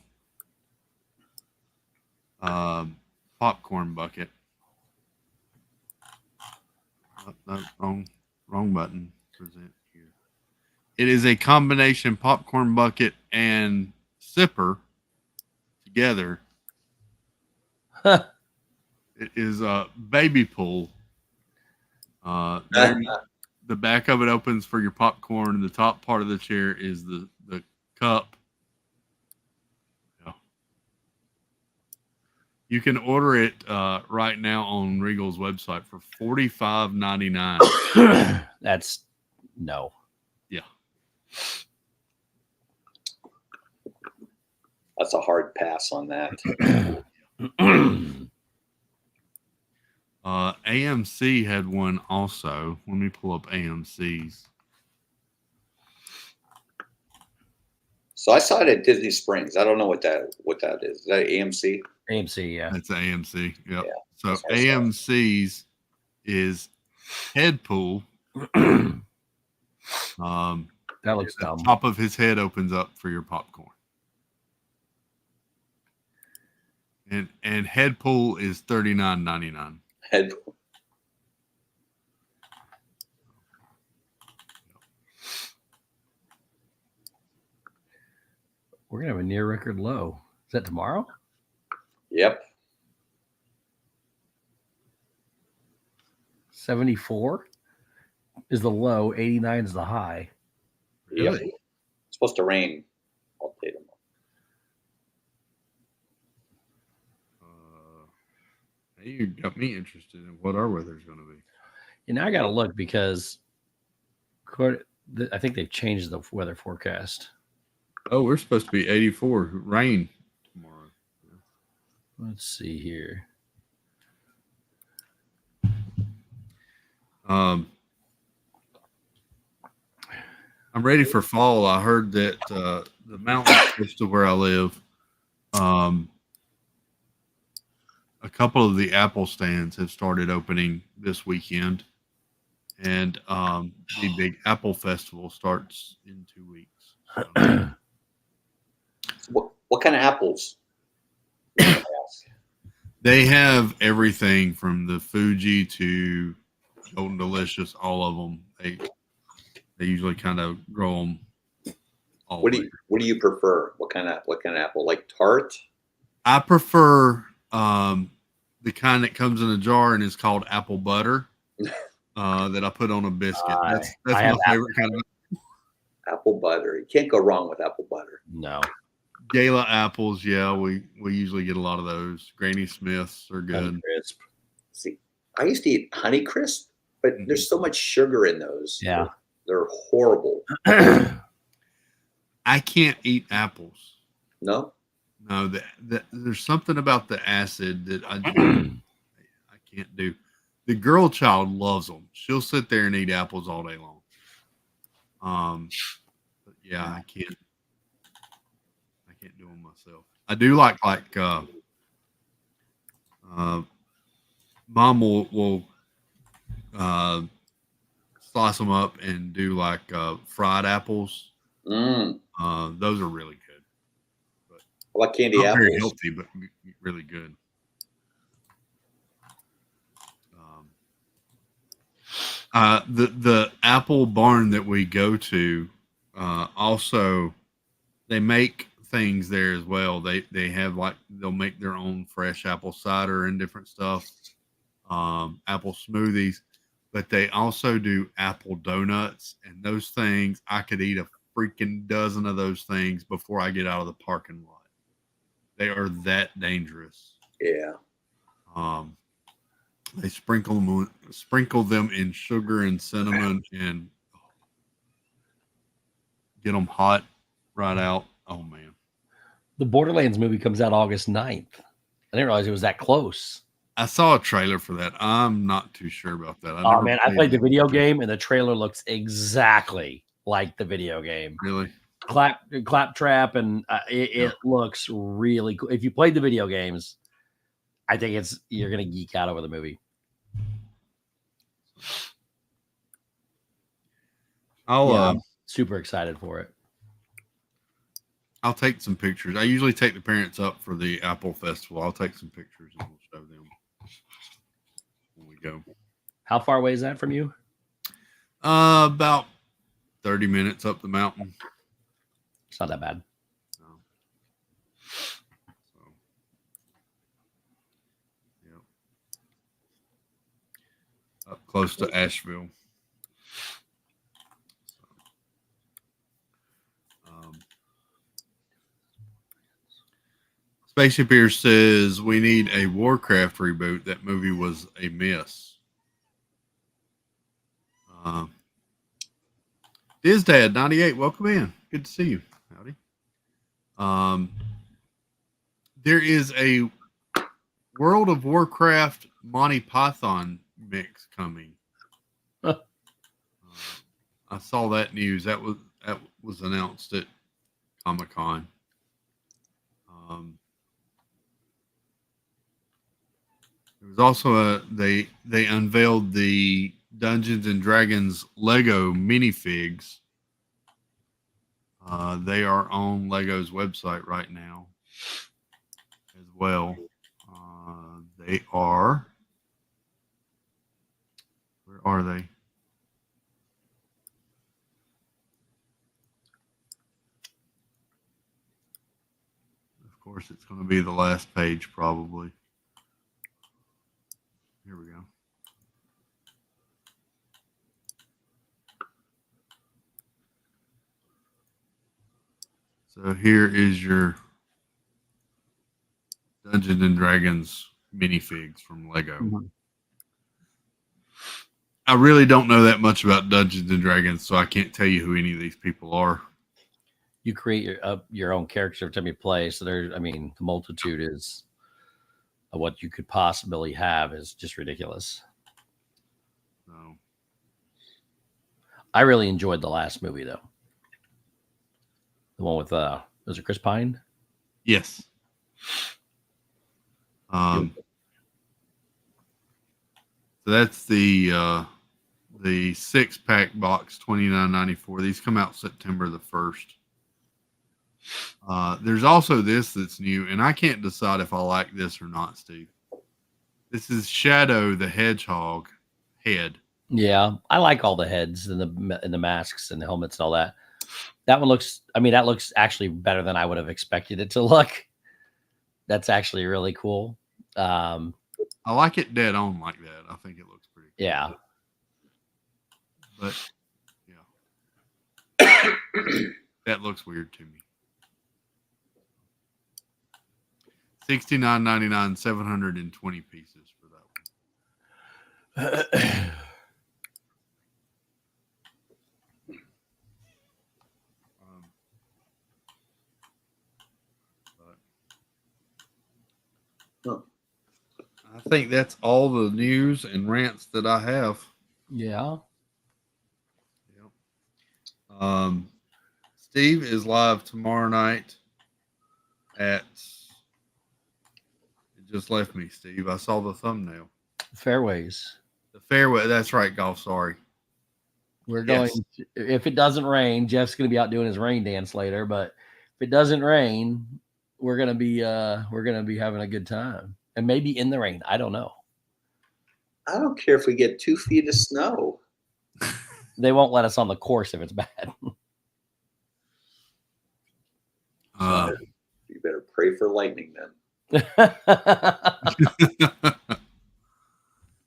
popcorn bucket. No, wrong button. Present here. It is a combination popcorn bucket and sipper together. It is a baby pool. The back of it opens for your popcorn. The top part of the chair is the cup. Yeah. You can order it right now on Regal's website for $45.99.
That's no.
Yeah.
That's a hard pass on that.
AMC had one also. Let me pull up AMC's.
So I saw it at Disney Springs. I don't know what that is. Is that AMC?
AMC, yeah.
That's AMC. Yep.
Yeah,
So AMC's is Headpool.
That looks
The
dumb.
top of his head opens up for your popcorn. And Headpool is $39.99.
Head.
We're gonna have a near record low. Is that tomorrow?
Yep.
74 is the low, 89 is the high.
Yep. It's supposed to rain all day tomorrow.
You got me interested in what our weather's going to be.
And now I got to look because I think they've changed the weather forecast.
Oh, we're supposed to be 84 rain tomorrow.
Let's see here.
I'm ready for fall. I heard that the mountains close to where I live, a couple of the Apple stands have started opening this weekend, and the big Apple Festival starts in 2 weeks.
So. What kind of apples?
They have everything from the Fuji to Golden Delicious, all of them. They usually kind of grow them.
What do you prefer? What kind of apple? Like tart?
I prefer the kind that comes in a jar and is called apple butter that I put on a biscuit. That's my favorite kind of
apple butter. You can't go wrong with apple butter.
No.
Gala apples, yeah, we usually get a lot of those. Granny Smiths are good.
Crisp.
See, I used to eat Honey Crisp, but there's so much sugar in those.
Yeah.
They're horrible.
I can't eat apples.
No?
No, there's something about the acid that I can't do. The girl child loves them. She'll sit there and eat apples all day long. But yeah, I can't do them myself. I do like Mom will slice them up and do like fried apples. Those are really good.
I like candy
Not
apples.
very healthy, but really good. The apple barn that we go to also they make things there as well. They have like they'll make their own fresh apple cider and different stuff, apple smoothies, but they also do apple donuts, and those things I could eat a freaking dozen of those things before I get out of the parking lot. They are that dangerous.
Yeah.
They sprinkle them in sugar and cinnamon and get them hot right out. Oh man.
The Borderlands movie comes out August 9th. I didn't realize it was that close.
I saw a trailer for that. I'm not too sure about that.
Oh man, I played the video game and the trailer looks exactly like the video game.
Really?
Claptrap, and it looks really cool. If you played the video games, I think you're gonna geek out over the movie.
I'm
super excited for it.
I'll take some pictures. I usually take the parents up for the Apple Festival. I'll take some pictures and we'll show them when we go.
How far away is that from you?
About 30 minutes up the mountain.
It's not that bad.
So, yeah. Up close to Asheville. Spaceship here says we need a Warcraft reboot. That movie was a miss. Dizdad 98, welcome in. Good to see you. Howdy. There is a World of Warcraft Monty Python mix coming. I saw that news. That was announced at Comic-Con. There was also they unveiled the Dungeons and Dragons Lego minifigs. They are on Lego's website right now as well. They are. Where are they? Of course, it's going to be the last page, probably. Here we go. So here is your Dungeons and Dragons minifigs from Lego. Mm-hmm. I really don't know that much about Dungeons and Dragons, so I can't tell you who any of these people are.
You create your own character every time you play. So the multitude is of what you could possibly have is just ridiculous.
So,
I really enjoyed the last movie though. The one with was it Chris Pine?
Yes. So that's the 6-pack box, $29.94. These come out September the 1st. There's also this that's new, and I can't decide if I like this or not, Steve. This is Shadow the Hedgehog head.
Yeah, I like all the heads and the masks and the helmets and all that. That one looks. That looks actually better than I would have expected it to look. That's actually really cool.
I like it dead on like that. I think it looks pretty cool.
Yeah.
But yeah, that looks weird to me. $69.99, 720 pieces for that one. I think that's all the news and rants that I have.
Yeah.
Yep. Steve is live tomorrow night at. It just left me, Steve. I saw the thumbnail.
Fairways.
The fairway. That's right, golf. Sorry.
We're going. Yes. If it doesn't rain, Jeff's going to be out doing his rain dance later. But if it doesn't rain, we're going to be having a good time, and maybe in the rain. I don't know.
I don't care if we get 2 feet of snow.
They won't let us on the course if it's bad.
Uh,
You better pray for lightning then.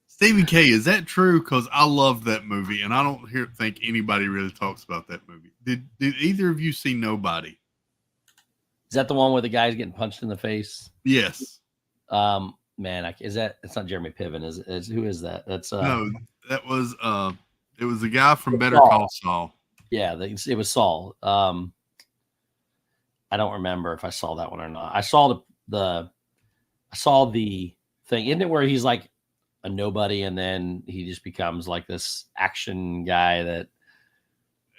Stephen K, is that true? Because I love that movie, and I don't think anybody really talks about that movie. Did either of you see Nobody?
Is that the one where the guy's getting punched in the face?
Yes.
Man, is that? It's not Jeremy Piven, is it? Who is that? That's
No, that was it was the guy from Better
Saul.
Call Saul.
Yeah, it was Saul. I don't remember if I saw that one or not. I saw the thing. Isn't it where he's like a nobody and then he just becomes like this action guy that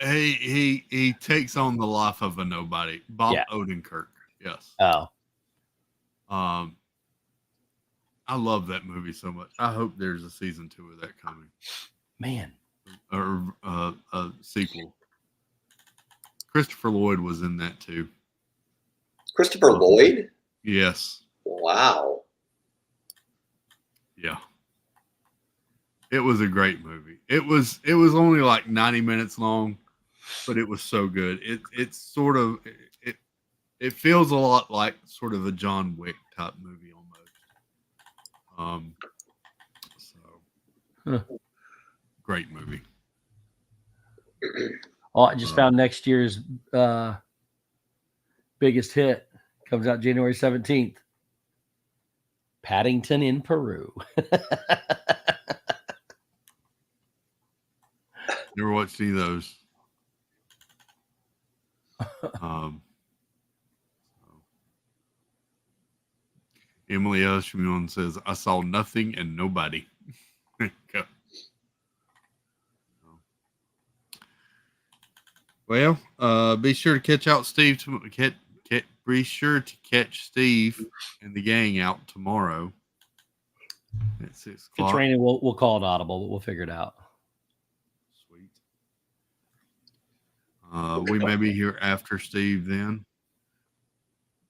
He takes on the life of a nobody. Bob Odenkirk. Yes.
Oh.
I love that movie so much. I hope there's a season 2 of that coming.
Man.
Or a sequel. Christopher Lloyd was in that too.
Christopher Lloyd?
Yes.
Wow.
Yeah. It was a great movie. It was only like 90 minutes long, but it was so good. It's sort of it feels a lot like sort of a John Wick type movie almost. Great movie.
Oh, I just found next year's biggest hit. Comes out January 17th. Paddington in Peru.
Never watched any of those. Emily Ashmion says, I saw nothing and nobody. Go. Well, be sure to catch out Steve. Be sure to catch Steve and the gang out tomorrow at 6
If
o'clock.
it's raining, we'll call it audible, but we'll figure it out.
Sweet. We may be here after Steve then.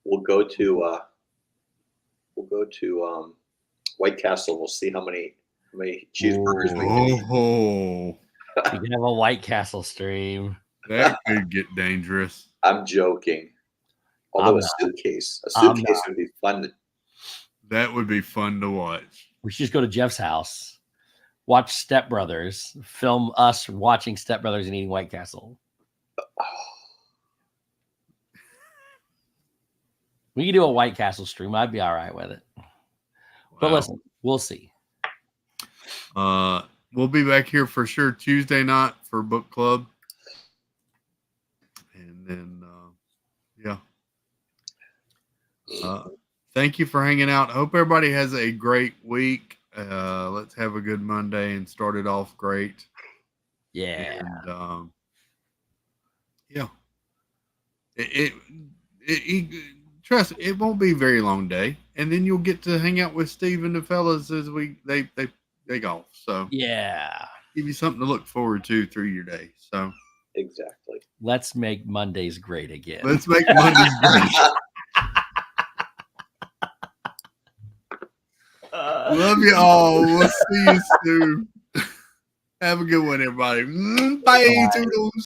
We'll go to White Castle. We'll see how many cheeseburgers we can eat.
Oh,
You can have a White Castle stream.
that could get dangerous.
I'm joking. Although
I'm
a
not.
suitcase
I'm
would be fun.
That would be fun to watch.
We should just go to Jeff's house, watch Step Brothers, film us watching Step Brothers and eating White Castle. We can do a White Castle stream. I'd be all right with it. But
Wow.
listen, we'll see.
We'll be back here for sure Tuesday night for book club. And then, thank you for hanging out. Hope everybody has a great week. Let's have a good Monday and start it off great.
Yeah.
And, trust me, it won't be a very long day, and then you'll get to hang out with Steve and the fellas as they golf. So
Yeah.
give you something to look forward to through your day. So
Exactly.
Let's make Mondays great again.
let's make Mondays great. Love you all. We'll see you soon. Have a good one, everybody. Bye. Toodles.